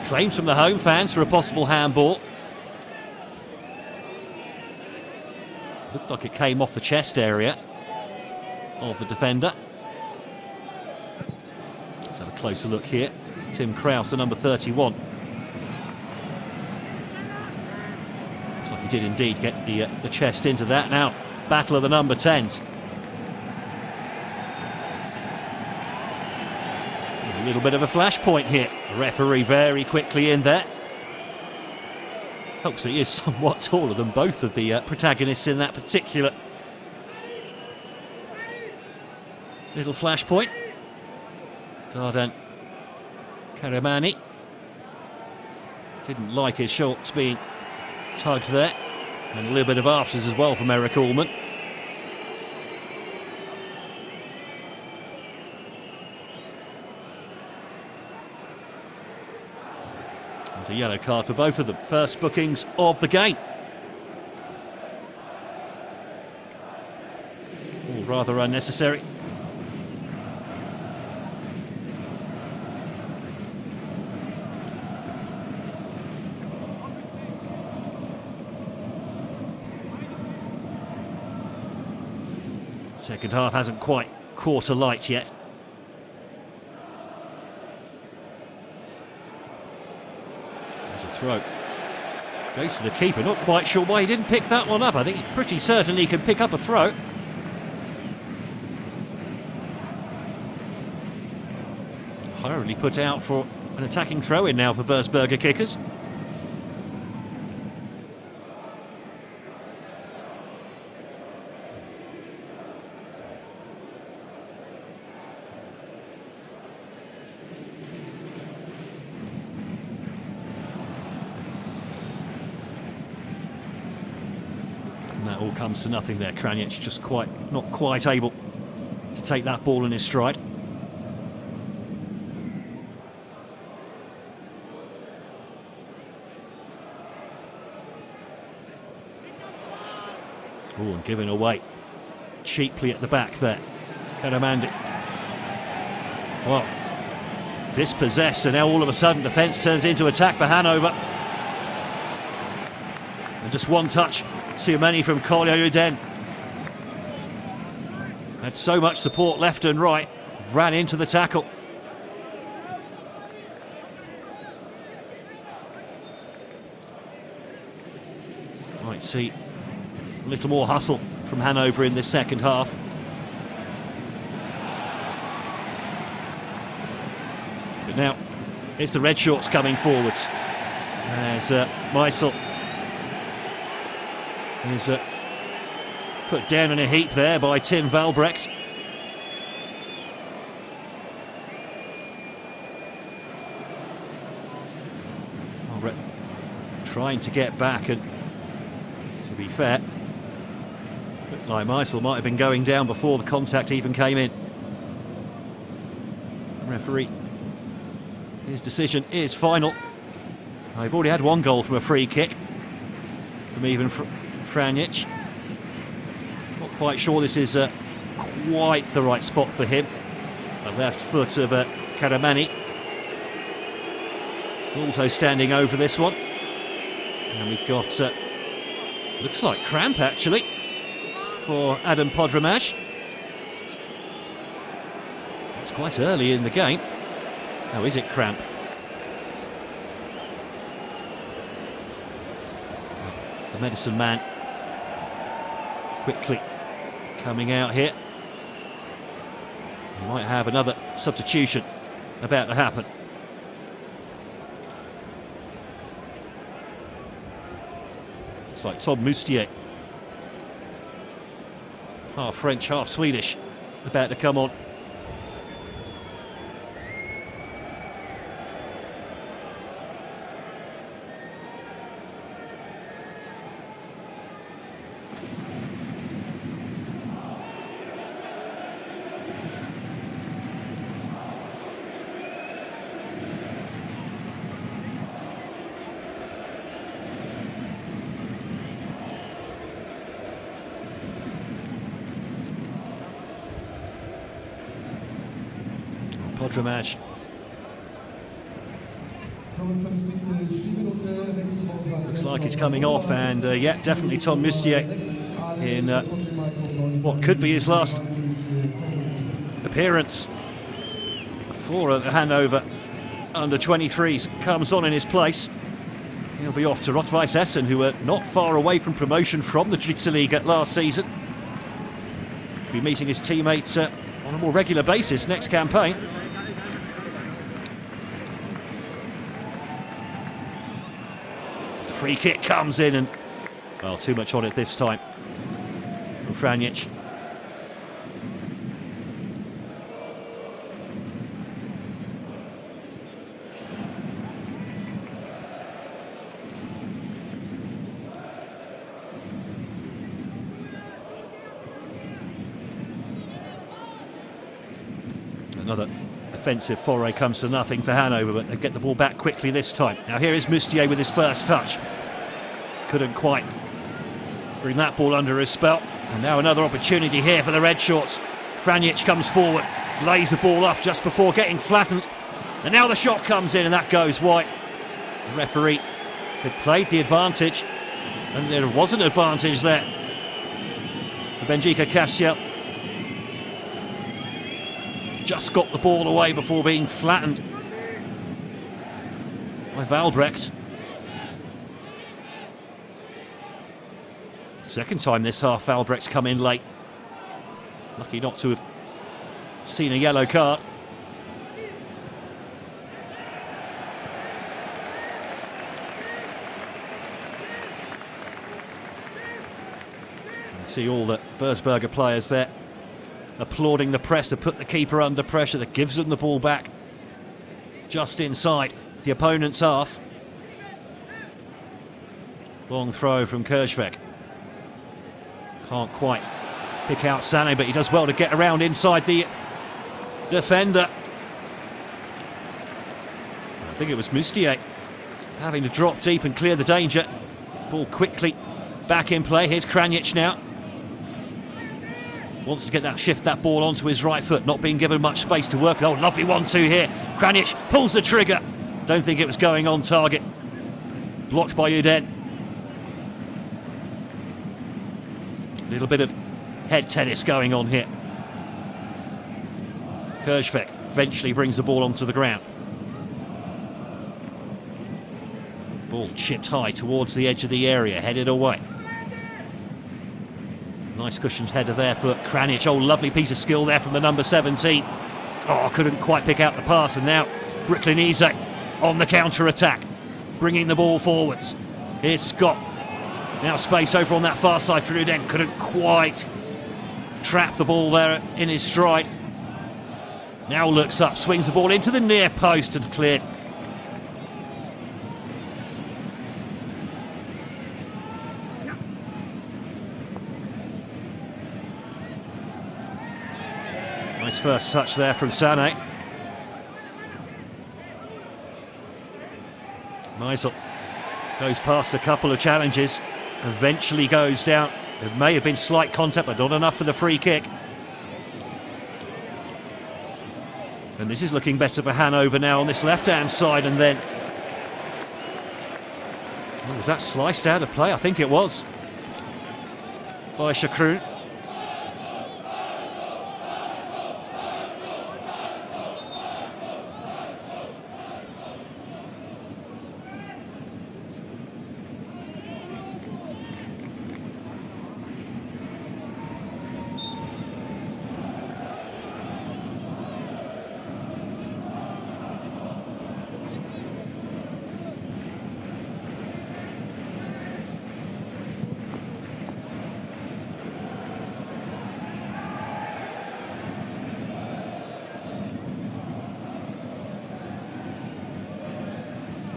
claims from the home fans for a possible handball. Looked like it came off the chest area of the defender. Let's have a closer look here. Tim Krause, the number 31. Looks like he did indeed get the chest into that. Now, battle of the number 10s. A little bit of a flashpoint here. The referee very quickly in there. Helps he is somewhat taller than both of the protagonists in that particular little flashpoint. Dardan Karamani didn't like his shorts being tugged there. And a little bit of afters as well from Eric Ullman. And a yellow card for both of them. First bookings of the game. All rather unnecessary. Second half hasn't quite caught a light yet. There's a throw. Goes to the keeper. Not quite sure why he didn't pick that one up. I think he's pretty certain he can pick up a throw. Hurriedly put out for an attacking throw-in now for Würzburger Kickers. All comes to nothing there. Kranic just not quite able to take that ball in his stride. Oh, and given away cheaply at the back there. Karamandi. Well, dispossessed, and now all of a sudden defence turns into attack for Hannover. And just one touch. Siumeni from Kolya-Uden. Had so much support left and right. Ran into the tackle. Might see a little more hustle from Hannover in this second half. But now, it's the red shorts coming forwards. As Meisel is put down in a heap there by Tim Valbrecht. Well, trying to get back, and to be fair, looked like Meisel might have been going down before the contact even came in. Referee, his decision is final. They've already had one goal from a free kick from even Franjic. Not quite sure this is quite the right spot for him. The left foot of Karamani. Also standing over this one. And we've got, looks like cramp actually, for Adam Podramaj. It's quite early in the game. Oh, is it cramp? The medicine man quickly coming out here. We might have another substitution about to happen. It's like Tom Moustier, half French, half Swedish, about to come on. Podramaj. Looks like it's coming off, and yeah, definitely Tom Moustier in what could be his last appearance for the Hannover under-23s comes on in his place. He'll be off to Rot-Weiss Essen, who were not far away from promotion from the Dritte last season. He'll be meeting his teammates on a more regular basis next campaign. The free kick comes in, and well, too much on it this time from Franjic. Another offensive foray comes to nothing for Hannover, but they get the ball back quickly this time. Now here is Moustier with his first touch. Couldn't quite bring that ball under his spell. And now another opportunity here for the Red Shorts. Franjic comes forward, lays the ball off just before getting flattened. And now the shot comes in, and that goes wide. The referee had played the advantage, and there was an advantage there for Benjika Kassiel. Just got the ball away before being flattened by Valbrecht. Second time this half Valbrecht's come in late. Lucky not to have seen a yellow card. You see all the Würzburger players there applauding the press to put the keeper under pressure. That gives them the ball back just inside the opponent's half. Long throw from Kirchweg. Can't quite pick out Sané, but he does well to get around inside the defender. I think it was Moustier having to drop deep and clear the danger. Ball quickly back in play. Here's Franjic now. Wants to get that, shift that ball onto his right foot, not being given much space to work. Oh, lovely 1-2 here. Franjic pulls the trigger. Don't think it was going on target. Blocked by Uden. A little bit of head tennis going on here. Kirchweg eventually brings the ball onto the ground. Ball chipped high towards the edge of the area, headed away. Nice cushioned header there for Franjic. Oh, lovely piece of skill there from the number 17. Oh, couldn't quite pick out the pass, and now Brooklynese on the counter-attack, bringing the ball forwards. Here's Scott. Now space over on that far side for Uden. Couldn't quite trap the ball there in his stride. Now looks up, swings the ball into the near post and cleared. Nice first touch there from Sané. Heisel goes past a couple of challenges, eventually goes down. There may have been slight contact, but not enough for the free kick. And this is looking better for Hannover now on this left-hand side, and then... Oh, was that sliced out of play? I think it was. By Shakroon.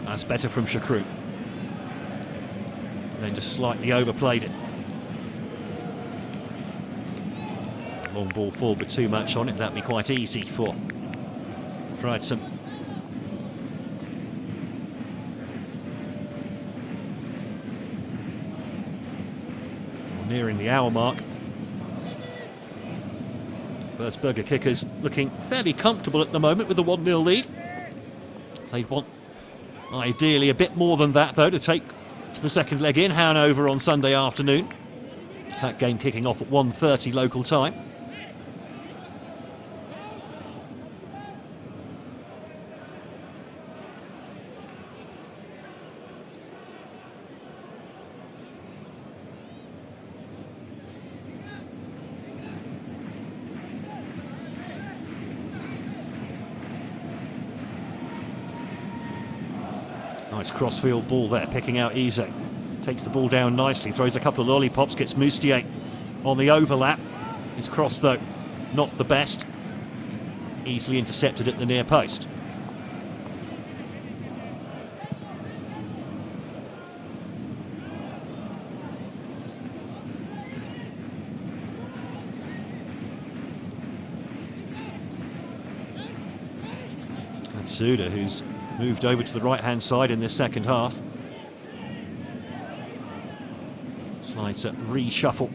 That's better from Shakroon. Then just slightly overplayed it. Long ball forward with too much on it. That'd be quite easy for Fridson. Nearing the hour mark. Würzburger Kickers looking fairly comfortable at the moment with the 1-0 lead. They'd want ideally a bit more than that, though, to take to the second leg in Hannover on Sunday afternoon. That game kicking off at 1:30 local time. Nice crossfield ball there, picking out Eze. Takes the ball down nicely, throws a couple of lollipops, gets Moustier on the overlap. His cross, though, not the best. Easily intercepted at the near post. That's Suda, who's moved over to the right-hand side in this second half. Slides a reshuffle.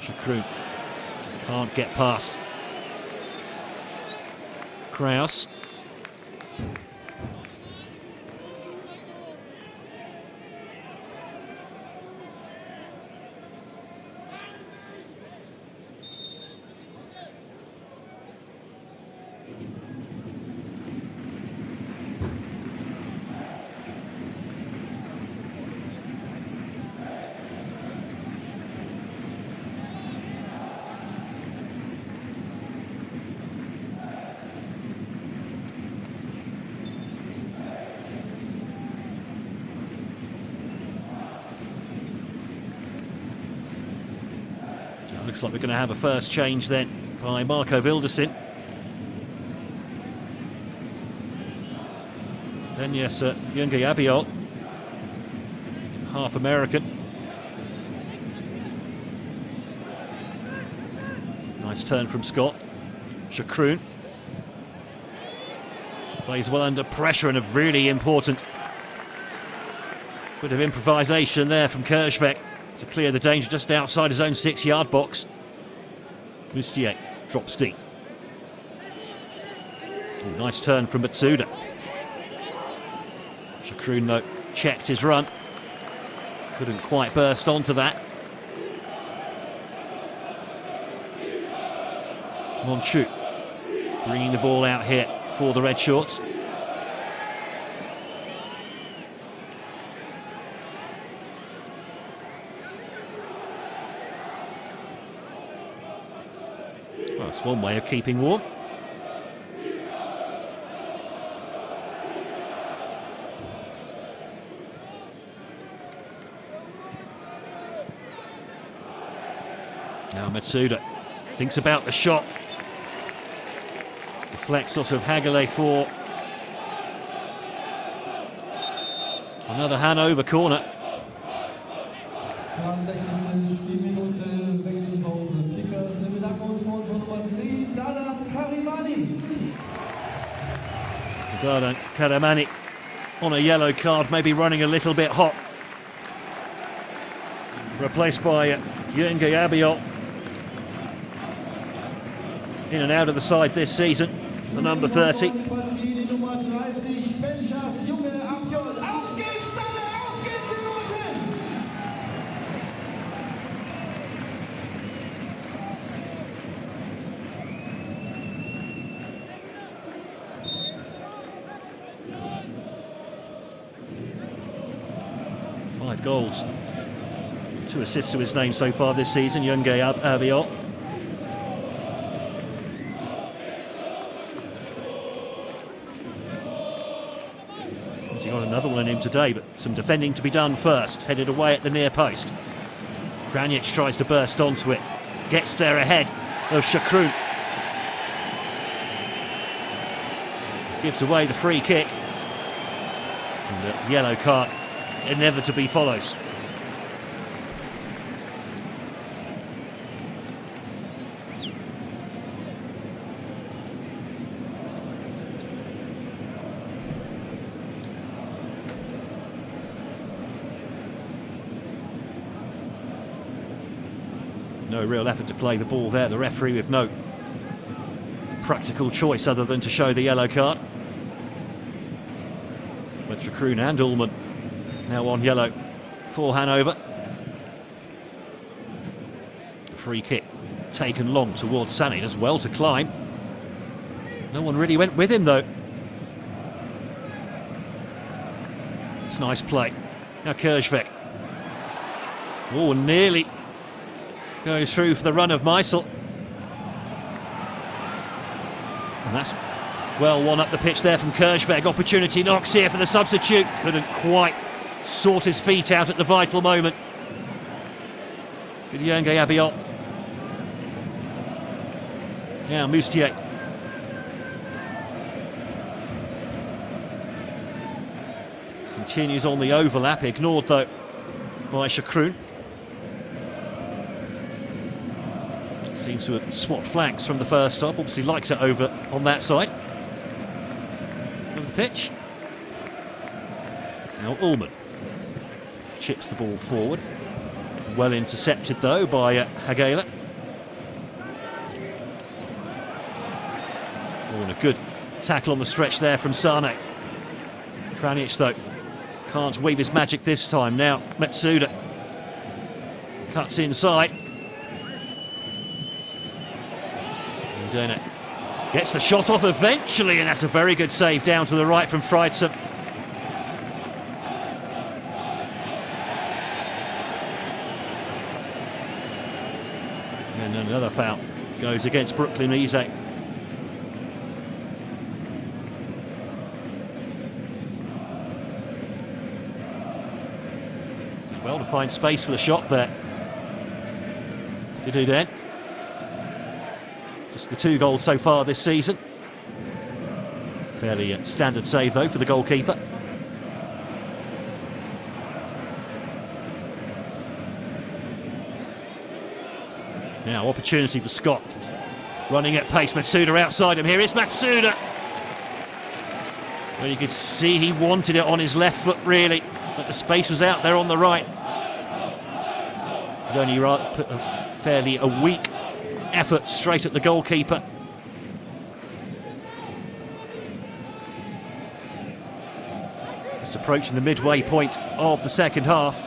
Shakroon can't get past Kraus. Looks like we're going to have a first change then by Marco Vildersin. Then yes, Junge Abiol, half American. Nice turn from Scott. Shakroon plays well under pressure, and a really important bit of improvisation there from Kirchbeck to clear the danger just outside his own 6-yard box. Moustier drops deep. Ooh, nice turn from Matsuda. Shakroon, though, checked his run. Couldn't quite burst onto that. Monchu bringing the ball out here for the Red Shorts. Well, that's one way of keeping warm. Now Matsuda thinks about the shot. Deflects sort of Hagele for another Hannover corner. 63. Spielminute, Wechselpause, Kickers. Wir bedanken uns bei unserer Nummer 10, Dada Karimani. Dada Karimani on a yellow card, maybe running a little bit hot. Replaced by Jürgen Abiol. In and out of the side this season, the number 30. Five goals, 2 assists to his name so far this season, Jürgen Abiol. He got another one in him today, but some defending to be done first. Headed away at the near post. Franjic tries to burst onto it. Gets there ahead of Shakrun. Gives away the free kick. And the yellow card inevitably follows. No real effort to play the ball there. The referee with no practical choice other than to show the yellow card. With Shakrun and Ullman now on yellow for Hannover. Free kick taken long towards Sané, as well to climb. No one really went with him though. It's nice play. Now Kjærsvik. Oh, nearly goes through for the run of Meisel. And that's well one up the pitch there from Kjærsvik. Opportunity knocks here for the substitute. Couldn't quite sort his feet out at the vital moment. Good Jürgen Abiol. Now Moustier. Continues on the overlap, ignored though by Shakrun. Seems to have swapped flanks from the first half. Obviously likes it over on that side of the pitch. Now Ullman chips the ball forward. Well intercepted though by Hagela. Oh, and a good tackle on the stretch there from Sané. Franjic though can't weave his magic this time. Now Matsuda cuts inside. Gets the shot off eventually, and that's a very good save down to the right from Freidsen. And another foul goes against Brooklyn Isak. Well to find space for the shot there. To do then. Just the 2 goals so far this season. Fairly standard save though for the goalkeeper. Now opportunity for Scott. Running at pace, Matsuda outside him. Here is Matsuda. Well, you could see he wanted it on his left foot really, but the space was out there on the right. Could only put a fairly weak effort straight at the goalkeeper. Just approaching the midway point of the second half.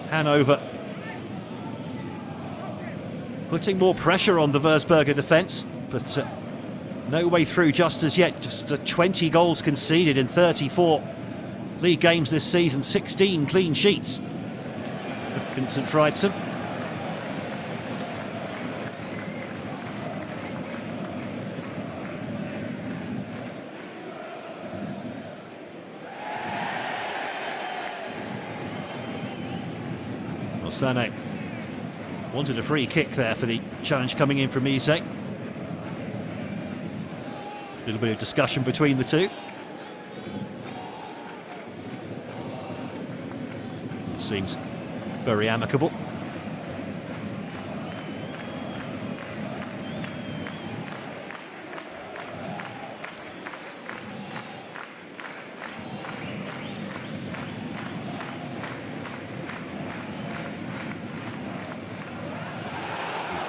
Hannover putting more pressure on the Würzburger defence, but no way through just as yet. Just 20 goals conceded in 34 league games this season, 16 clean sheets. Vincent Freidsen. Sané wanted a free kick there for the challenge coming in from Isak. A little bit of discussion between the two. seems very amicable.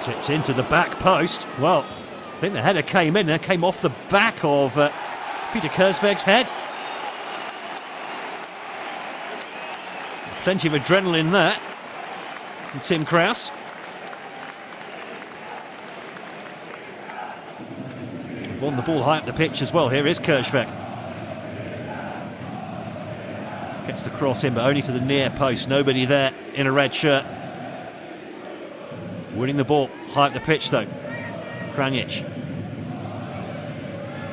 Chipped into the back post. Well, I think the header came in and came off the back of Peter Kersveg's head. Plenty of adrenaline there from Tim Krause. Won the ball high up the pitch as well. Here is Kersveg. Gets the cross in, but only to the near post. Nobody there in a red shirt. Winning the ball high up the pitch though. Kranjic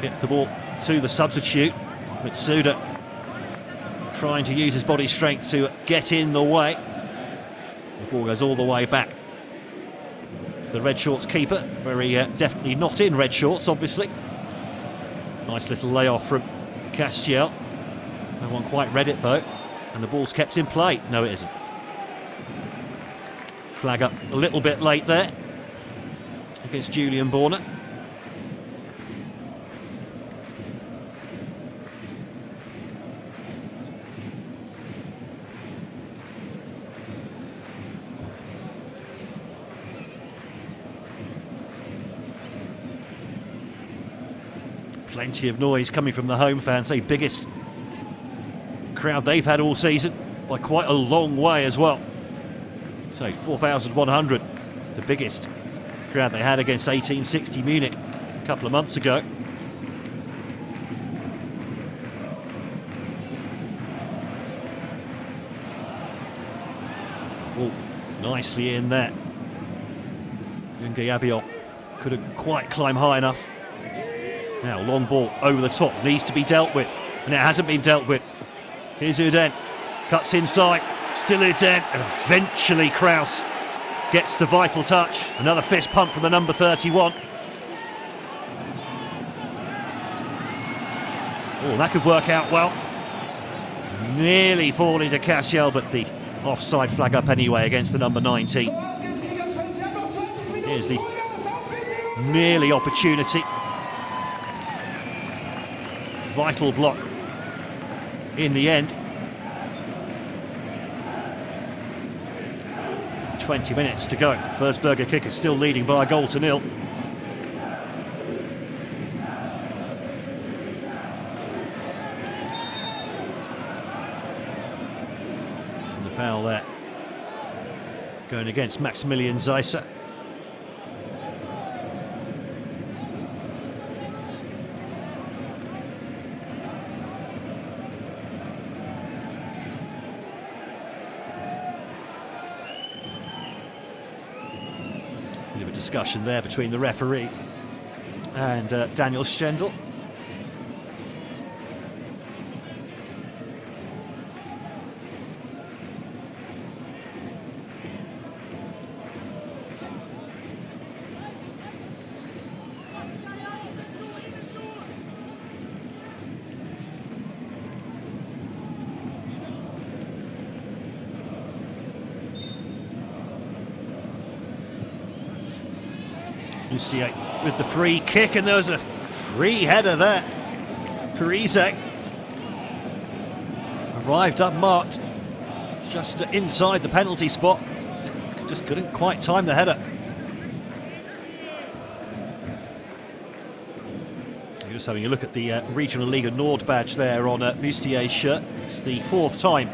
gets the ball to the substitute. Mitsuda trying to use his body strength to get in the way. The ball goes all the way back to the red shorts keeper. Very definitely not in red shorts, obviously. Nice little layoff from Castiel. No one quite read it though. And the ball's kept in play. No, it isn't. Flag up a little bit late there against Julian Borner. Plenty of noise coming from the home fans, the biggest crowd they've had all season by quite a long way as well. So 4,100, the biggest crowd they had against 1860 Munich a couple of months ago. Oh, nicely in there. Yunge Abiol couldn't quite climb high enough. Now long ball over the top, needs to be dealt with, and it hasn't been dealt with. Here's Uden, cuts inside, still Uden, eventually Krause gets the vital touch. Another fist pump from the number 31. Oh, that could work out well. Nearly falling to Castiel, but the offside flag up anyway against the number 19. Here's the nearly opportunity. Vital block in the end. 20 minutes to go. Würzburger Kickers still leading by a goal to nil. And the foul there going against Maximilian Zeisser. Bit of a discussion there between the referee and Daniel Stendel. Lustier with the free kick, and there was a free header there. Parise arrived unmarked, just inside the penalty spot. Just couldn't quite time the header. You're just having a look at the Regional Liga Nord badge there on Mustier's shirt. It's the fourth time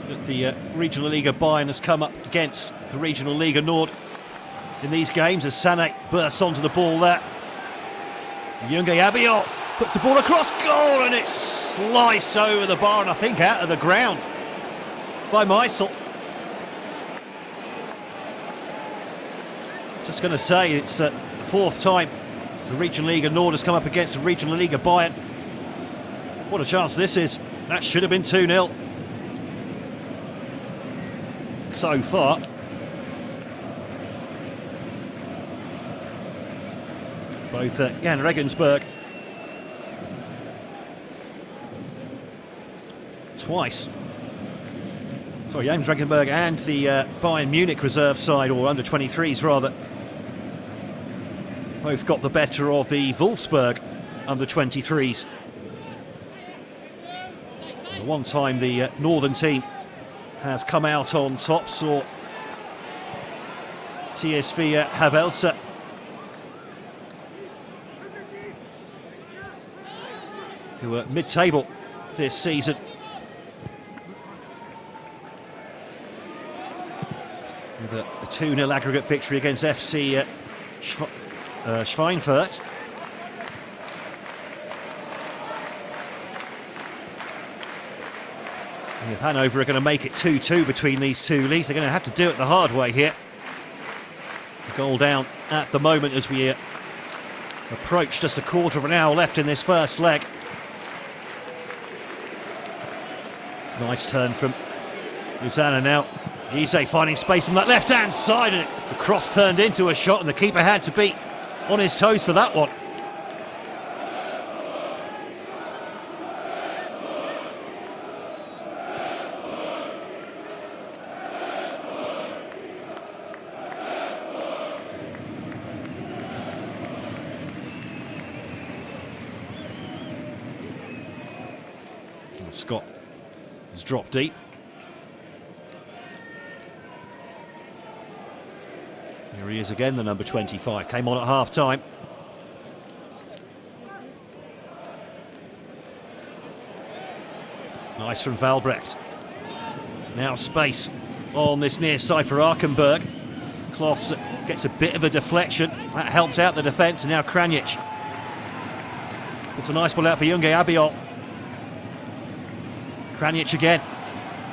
that the Regional Liga Bayern has come up against the Regional Liga Nord in these games, as Sané bursts onto the ball there. Yunge Abiol puts the ball across goal, and it's sliced over the bar and I think out of the ground by Meisel. Just going to say it's the fourth time the Regional Liga Nord has come up against the Regional Liga Bayern. What a chance this is. That should have been 2-0 so far. Both Jan Regensburg twice. Sorry, James Regenberg and the Bayern Munich reserve side, or under 23s rather, both got the better of the Wolfsburg under 23s. The one time the northern team has come out on top saw TSV Havelse who were mid-table this season. With a 2-0 aggregate victory against FC Schweinfurt. And if Hannover are going to make it 2-2 between these two leagues, they're going to have to do it the hard way here. A goal down at the moment as we approach just a quarter of an hour left in this first leg. Nice turn from Luzana now. Ise finding space on that left-hand side, and the cross turned into a shot, and the keeper had to be on his toes for that one. And Scott has dropped deep. Here he is again, the number 25. Came on at half-time. Nice from Valbrecht. Now space on this near side for Arkenberg. Kloss gets a bit of a deflection. That helped out the defence, and now Kranic. It's a nice ball out for Junge Abiol. Kranic again.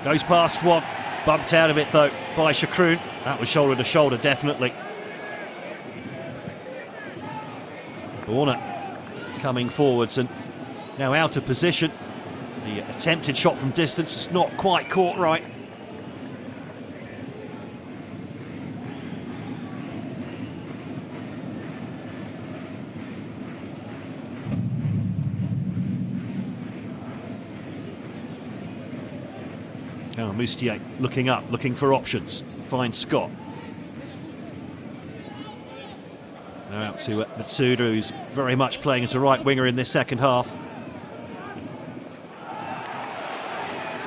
Goes past one. Bumped out of it, though, by Shakrun. That was shoulder to shoulder, definitely. Borna coming forwards and now out of position. The attempted shot from distance is not quite caught right. Now Moustier looking up, looking for options. Finds Scott. Now out to Matsuda, who's very much playing as a right winger in this second half.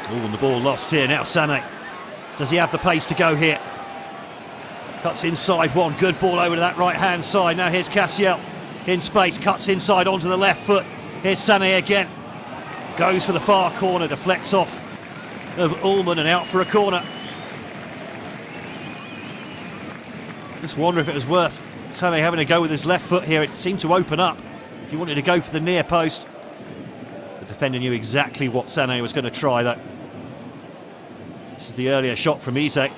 Oh, and the ball lost here. Now Sané. Does he have the pace to go here? Cuts inside one. Good ball over to that right-hand side. Now here's Cassiel in space. Cuts inside onto the left foot. Here's Sané again. Goes for the far corner. Deflects off of Ullman and out for a corner. Just wonder if it was worth Sané having to go with his left foot here. It seemed to open up. If he wanted to go for the near post. The defender knew exactly what Sané was going to try, though. This is the earlier shot from Ise.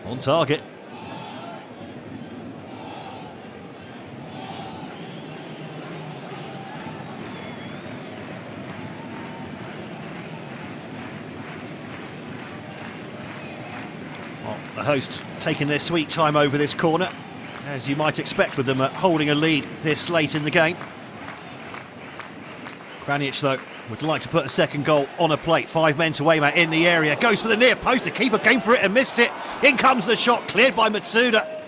On target. The hosts taking their sweet time over this corner, as you might expect with them holding a lead this late in the game. Kranic, though, would like to put a second goal on a plate. 5 men to aim at in the area. Goes for the near post. The keeper came for it and missed it. In comes the shot, cleared by Matsuda.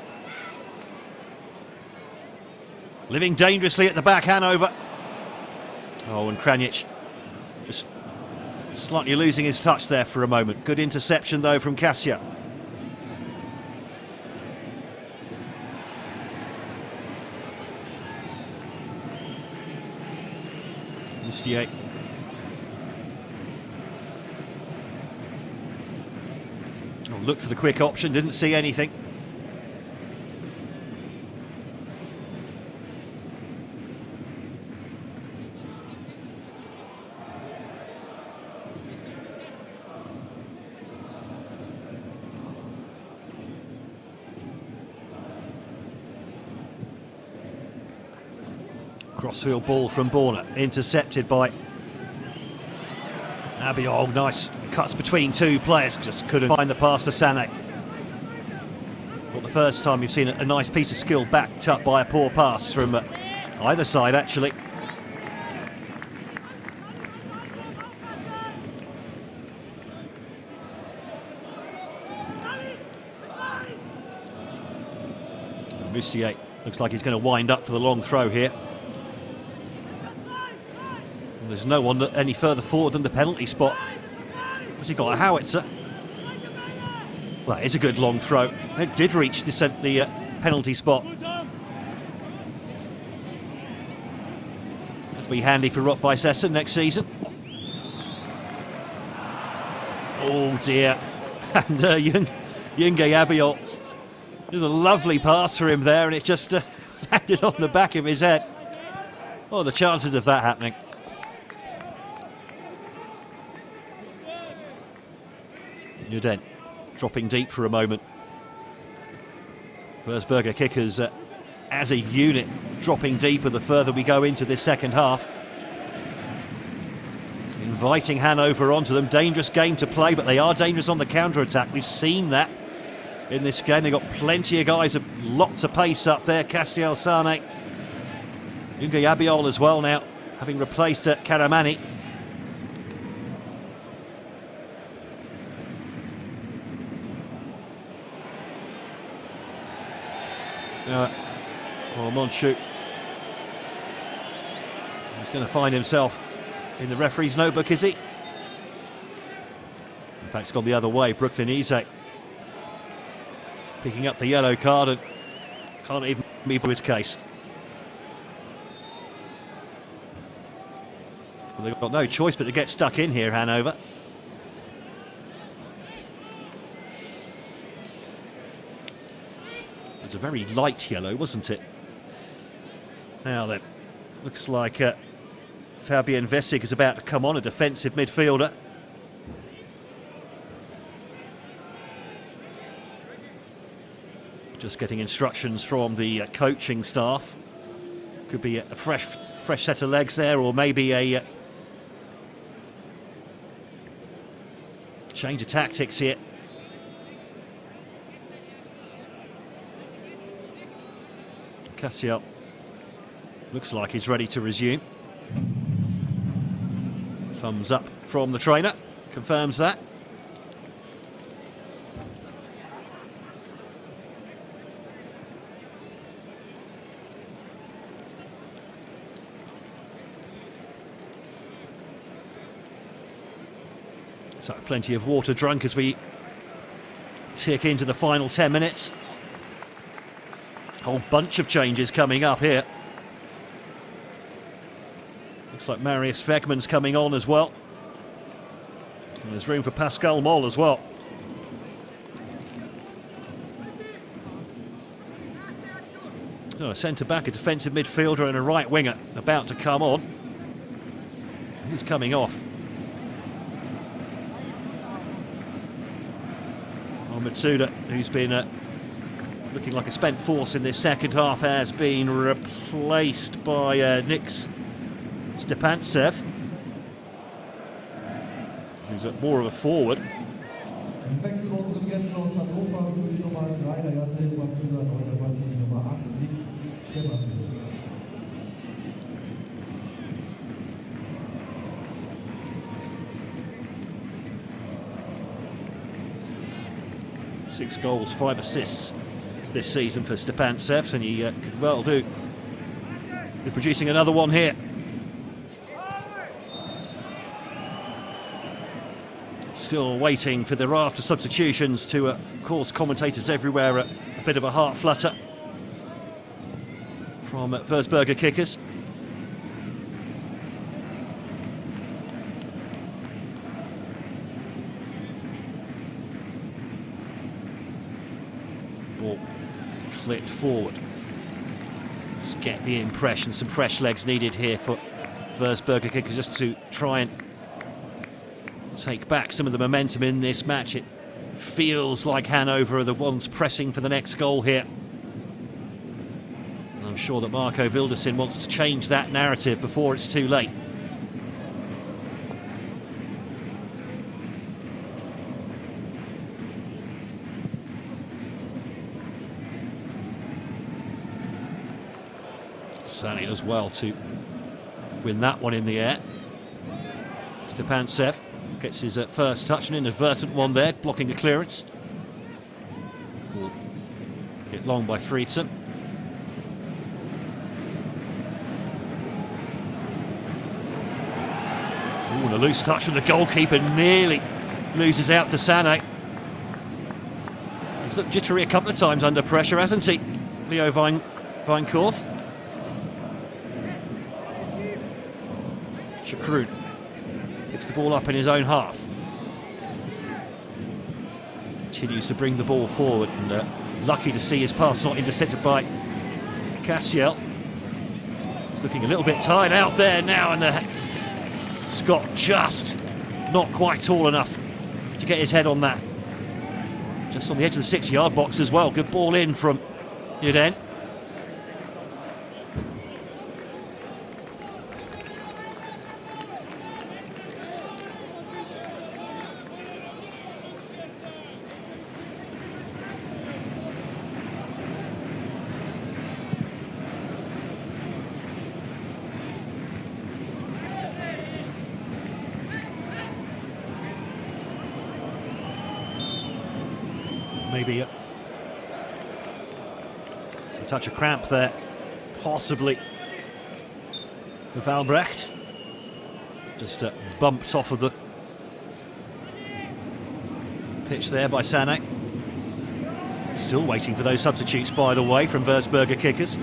Living dangerously at the back, Hannover. Oh, and Kranic just slightly losing his touch there for a moment. Good interception, though, from Cassia. Moustier. Oh, looked for the quick option, didn't see anything. Crossfield ball from Borna, intercepted by Abiol. Nice cuts between two players, just couldn't find the pass for Sané. Not the first time you've seen a nice piece of skill backed up by a poor pass from either side, actually. Mustier looks like he's going to wind up for the long throw here. And there's no one any further forward than the penalty spot. Has he got a howitzer? Well, it's a good long throw. It did reach the penalty spot. That'll be handy for Rot-Weiss Essen next season. Oh dear. And Junge Abiol. There's a lovely pass for him there, and it just landed on the back of his head. Oh, the chances of that happening. Nuden dropping deep for a moment. Würzburger Kickers as a unit dropping deeper the further we go into this second half. Inviting Hannover onto them. Dangerous game to play, but they are dangerous on the counter-attack. We've seen that in this game. They've got plenty of guys with lots of pace up there. Castiel Sane. Junge Abiol as well now, having replaced Karamani. Monchu. He's going to find himself in the referee's notebook, is he? In fact, it's gone the other way. Brooklyn Eze picking up the yellow card and can't even meet his case. Well, they've got no choice but to get stuck in here, Hanover. It was a very light yellow, wasn't it? Now then, looks like Fabian Vessig is about to come on, a defensive midfielder. Just getting instructions from the coaching staff. Could be a fresh set of legs there, or maybe a change of tactics here. Cassiel looks like he's ready to resume. Thumbs up from the trainer, confirms that. So plenty of water drunk as we tick into the final 10 minutes. Whole bunch of changes coming up here. Looks like Marius Wegman's coming on as well. And there's room for Pascal Moll as well. So a centre-back, a defensive midfielder and a right winger about to come on. Who's coming off? Matsuda, who's been looking like a spent force in this second half, has been replaced by Nick Stepantsev, who's more of a forward. Wechsel bei unseren Gästen aus Hannover für die Nummer 3, der Jante Matsuda, heute war die Nummer 8, Nick Stepantsev. 6 goals, 5 assists this season for Stepantsev, and he could well do. They're producing another one here. Still waiting for the raft of substitutions to cause commentators everywhere a bit of a heart flutter from Würzburger Kickers. Ball clipped forward. Just get the impression, some fresh legs needed here for Würzburger Kickers just to try and take back some of the momentum in this match. It feels like Hannover are the ones pressing for the next goal here. And I'm sure that Marco Wildersin wants to change that narrative before it's too late. Sane does well to win that one in the air. Stepantsev gets his first touch, an inadvertent one there, blocking a clearance. Ball hit long by Friedsen. Ooh, and a loose touch from the goalkeeper, nearly loses out to Sané. He's looked jittery a couple of times under pressure, hasn't he, Leo Wijnkorf? Chakroun picks the ball up in his own half. Continues to bring the ball forward, and lucky to see his pass not intercepted by Cassiel. He's looking a little bit tired out there now, and Scott just not quite tall enough to get his head on that. Just on the edge of the 6-yard box as well. Good ball in from Yuden. Maybe a touch of cramp there, possibly for Valbrecht. Just bumped off of the pitch there by Sané. Still waiting for those substitutes, by the way, from Würzburger Kickers.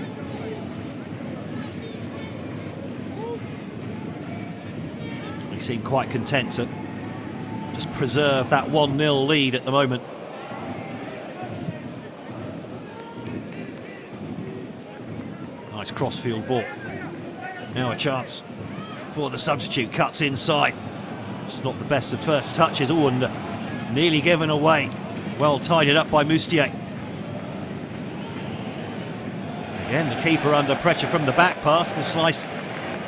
They seem quite content to just preserve that 1-0 lead at the moment. Nice crossfield ball. Now a chance for the substitute. Cuts inside. It's not the best of first touches. Oh, and nearly given away. Well tidied up by Moustier. Again, the keeper under pressure from the back pass and sliced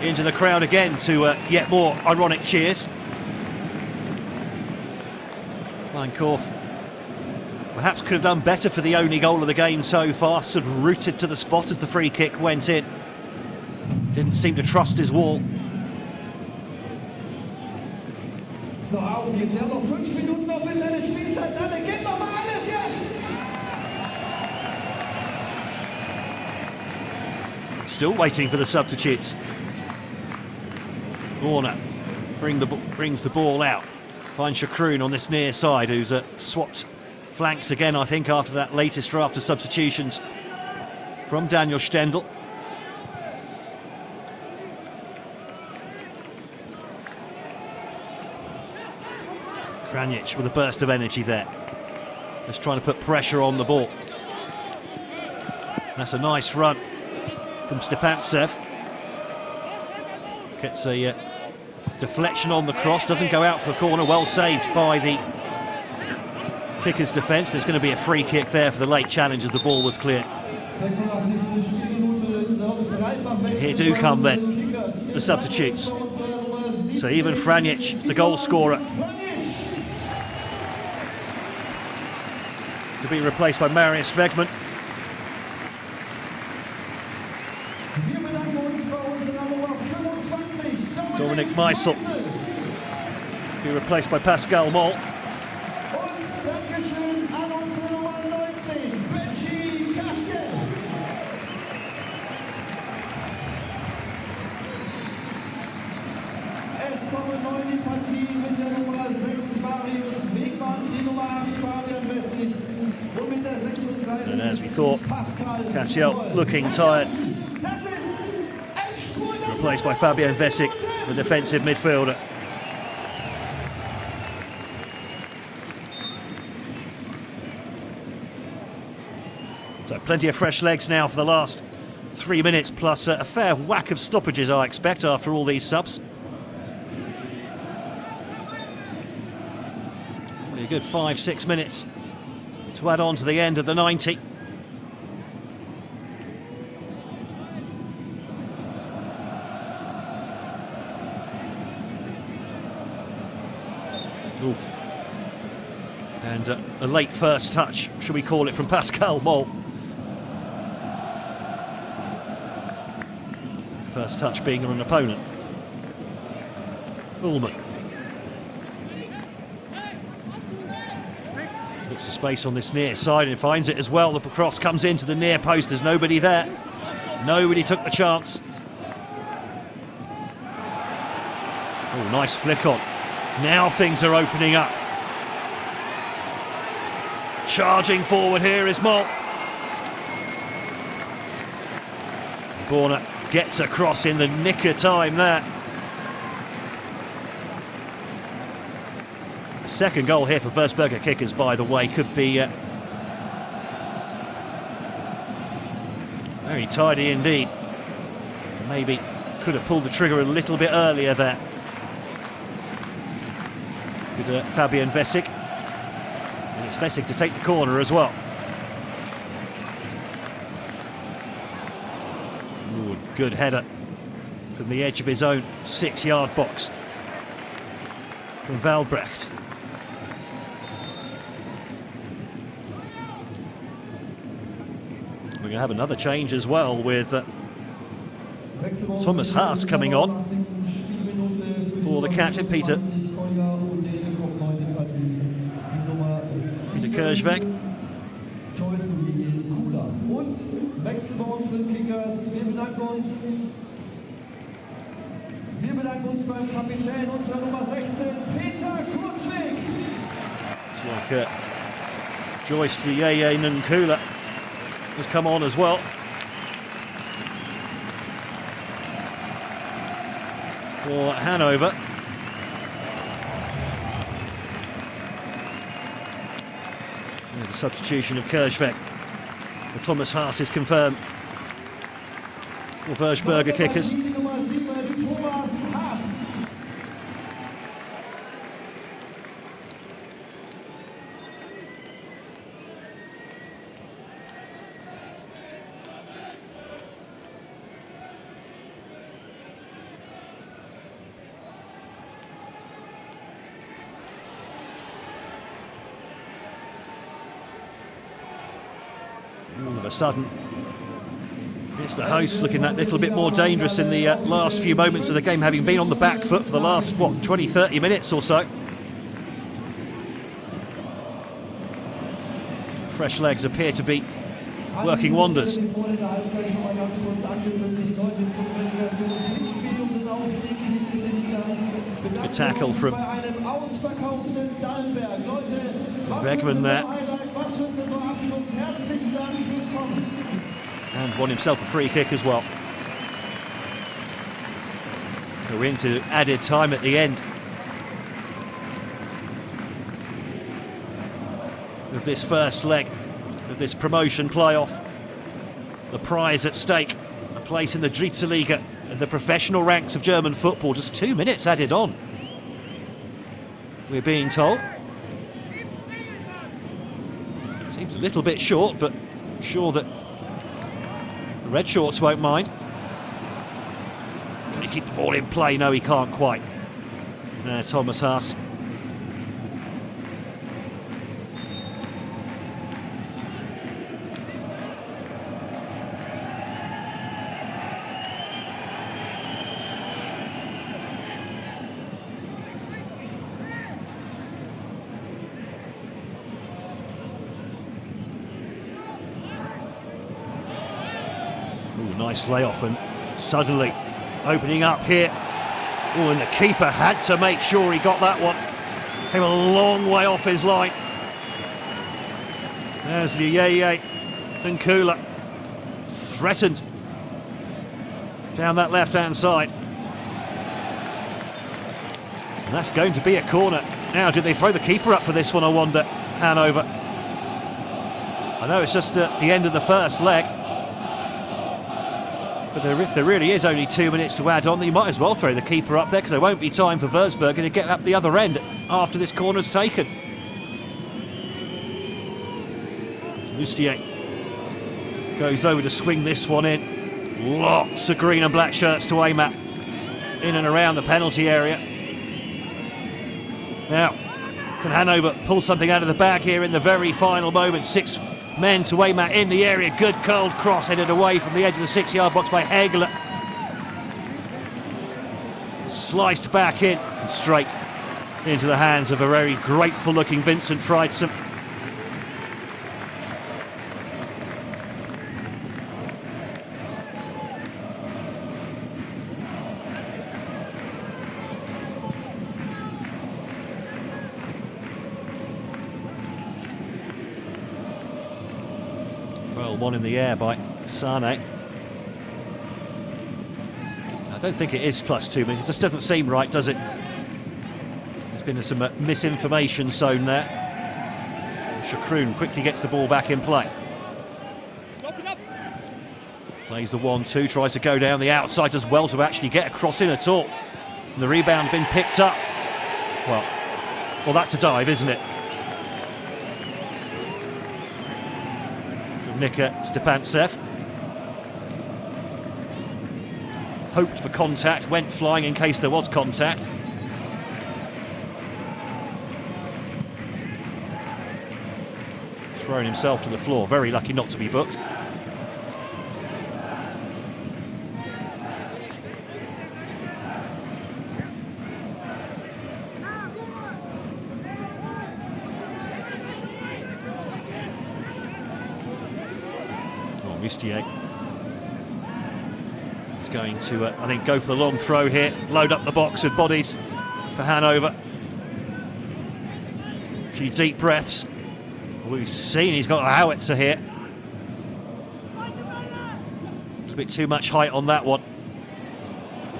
into the crowd again to yet more ironic cheers. Wijnkorf perhaps could have done better for the only goal of the game so far. Sort of rooted to the spot as the free kick went in. Didn't seem to trust his wall. So, auf geht's. Wir haben noch 5 Minuten offizielle Spielzeit. Dann geht noch mal alles jetzt! Still waiting for the substitutes. Warner brings the ball out. Finds Chakroun on this near side, who's swapped flanks again, I think, after that latest draft of substitutions from Daniel Stendel. Kranjic with a burst of energy there. Just trying to put pressure on the ball. That's a nice run from Stepantsev. Gets a deflection on the cross, doesn't go out for a corner. Well saved by the Kickers' defence. There's going to be a free kick there for the late challenge as the ball was cleared. Here do come then the substitutes. So even Kranjic, the goal scorer, to be replaced by Marius Wegmann. Dominik Meissel to be replaced by Pascal Moll. And as we thought, Cassiel looking tired. Replaced by Fabian Vesic, the defensive midfielder. So plenty of fresh legs now for the last 3 minutes, plus a fair whack of stoppages, I expect, after all these subs. Probably a good 5-6 minutes to add on to the end of the 90. Ooh. And a late first touch, should we call it, from Pascal Moll. First touch being on an opponent. Ullmann. Looks for space on this near side and finds it as well. The cross comes into the near post. There's nobody there. Nobody took the chance. Oh, nice flick on. Now things are opening up. Charging forward here is Moll. Borna gets across in the nick of time there. The second goal here for Würzburger Kickers, by the way, could be very tidy indeed. Maybe could have pulled the trigger a little bit earlier there. Good Fabian Vesic. And it's Vesic to take the corner as well. Ooh, good header from the edge of his own 6-yard box from Valbrecht. We're going to have another change as well with Thomas Haas coming on for the captain, Peter Kirchweg. Und Wechsel bei unseren Kickers. Wir bedanken uns beim Kapitän unserer Nummer 16, Peter Kurzweg. It's like Joyce Yeye Nkula has come on as well. For Hannover. There's the substitution of Kirchweg. The Thomas Haas is confirmed for Würzburger Kickers. All of a sudden, it's the hosts looking that little bit more dangerous in the last few moments of the game, having been on the back foot for the last, 20-30 minutes or so. Fresh legs appear to be working wonders. Good tackle from Wegman there. And won himself a free kick as well. We're into added time at the end of this first leg of this promotion playoff. The prize at stake, a place in the Dritte Liga and the professional ranks of German football. Just 2 minutes added on, we're being told. Seems a little bit short, but I'm sure that the red shorts won't mind. Can he keep the ball in play? No, he can't quite. Thomas Haas. Ooh, nice layoff, and suddenly opening up here. Oh, and the keeper had to make sure he got that one. Came a long way off his line. There's Yeye Nkula, threatened down that left-hand side. And that's going to be a corner. Now, do they throw the keeper up for this one, I wonder, Hannover? I know it's just at the end of the first leg. But if there really is only 2 minutes to add on, then you might as well throw the keeper up there, because there won't be time for Würzburger to get up the other end after this corner's taken. Lustier goes over to swing this one in. Lots of green and black shirts to aim at in and around the penalty area. Now, can Hannover pull something out of the bag here in the very final moment? 6 men to aim at in the area. Good curled cross headed away from the edge of the 6-yard box by Hegler. Sliced back in and straight into the hands of a very grateful looking Vincent Freidsen. Well, one in the air by Sane. I don't think it is plus 2 minutes. It just doesn't seem right, does it? There's been some misinformation sown there. Shakroon quickly gets the ball back in play. Plays the 1-2, tries to go down the outside, does well to actually get across in at all. And the rebound been picked up. Well, that's a dive, isn't it? From Nika Stepantsev. Hoped for contact, went flying in case there was contact. Thrown himself to the floor, very lucky not to be booked. Mustier is going to, I think, go for the long throw here, load up the box with bodies for Hannover. A few deep breaths. We've seen he's got a howitzer here. A little bit too much height on that one.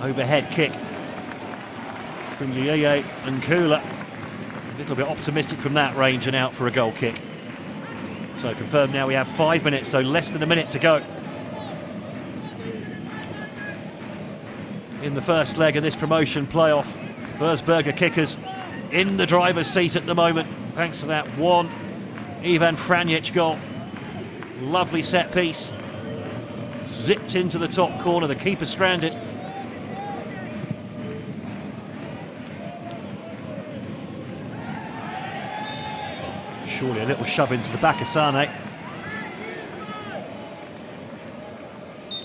Overhead kick from Yeye and Kula. A little bit optimistic from that range and out for a goal kick. So confirmed now we have 5 minutes, so less than a minute to go. In the first leg of this promotion playoff, Würzburger Kickers in the driver's seat at the moment, thanks to that one Ivan Franjic goal. Lovely set piece. Zipped into the top corner, the keeper stranded. Surely a little shove into the back of Sane.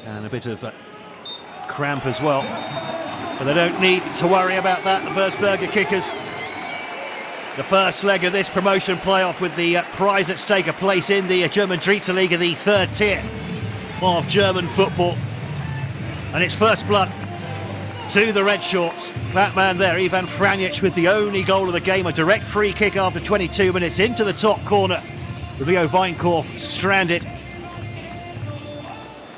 And a bit of cramp as well. But they don't need to worry about that, the Würzburger Kickers. The first leg of this promotion playoff with the prize at stake, a place in the German Drittliga, the third tier of German football. And it's first blood to the red shorts. That man there, Ivan Franjic, with the only goal of the game, a direct free kick after 22 minutes into the top corner. Leo Weinkorf stranded.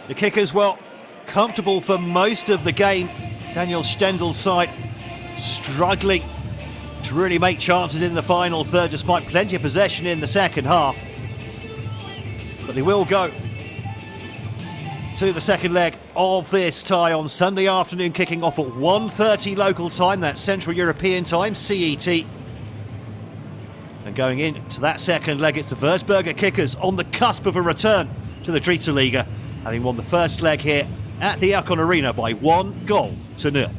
The Kickers, well, comfortable for most of the game. Daniel Stendel's side struggling to really make chances in the final third, despite plenty of possession in the second half. But they will go to the second leg of this tie on Sunday afternoon, kicking off at 1:30 local time, that's Central European time, CET. And going into that second leg, it's the Würzburger Kickers on the cusp of a return to the Drittliga, having won the first leg here at the Icon Arena by 1-0.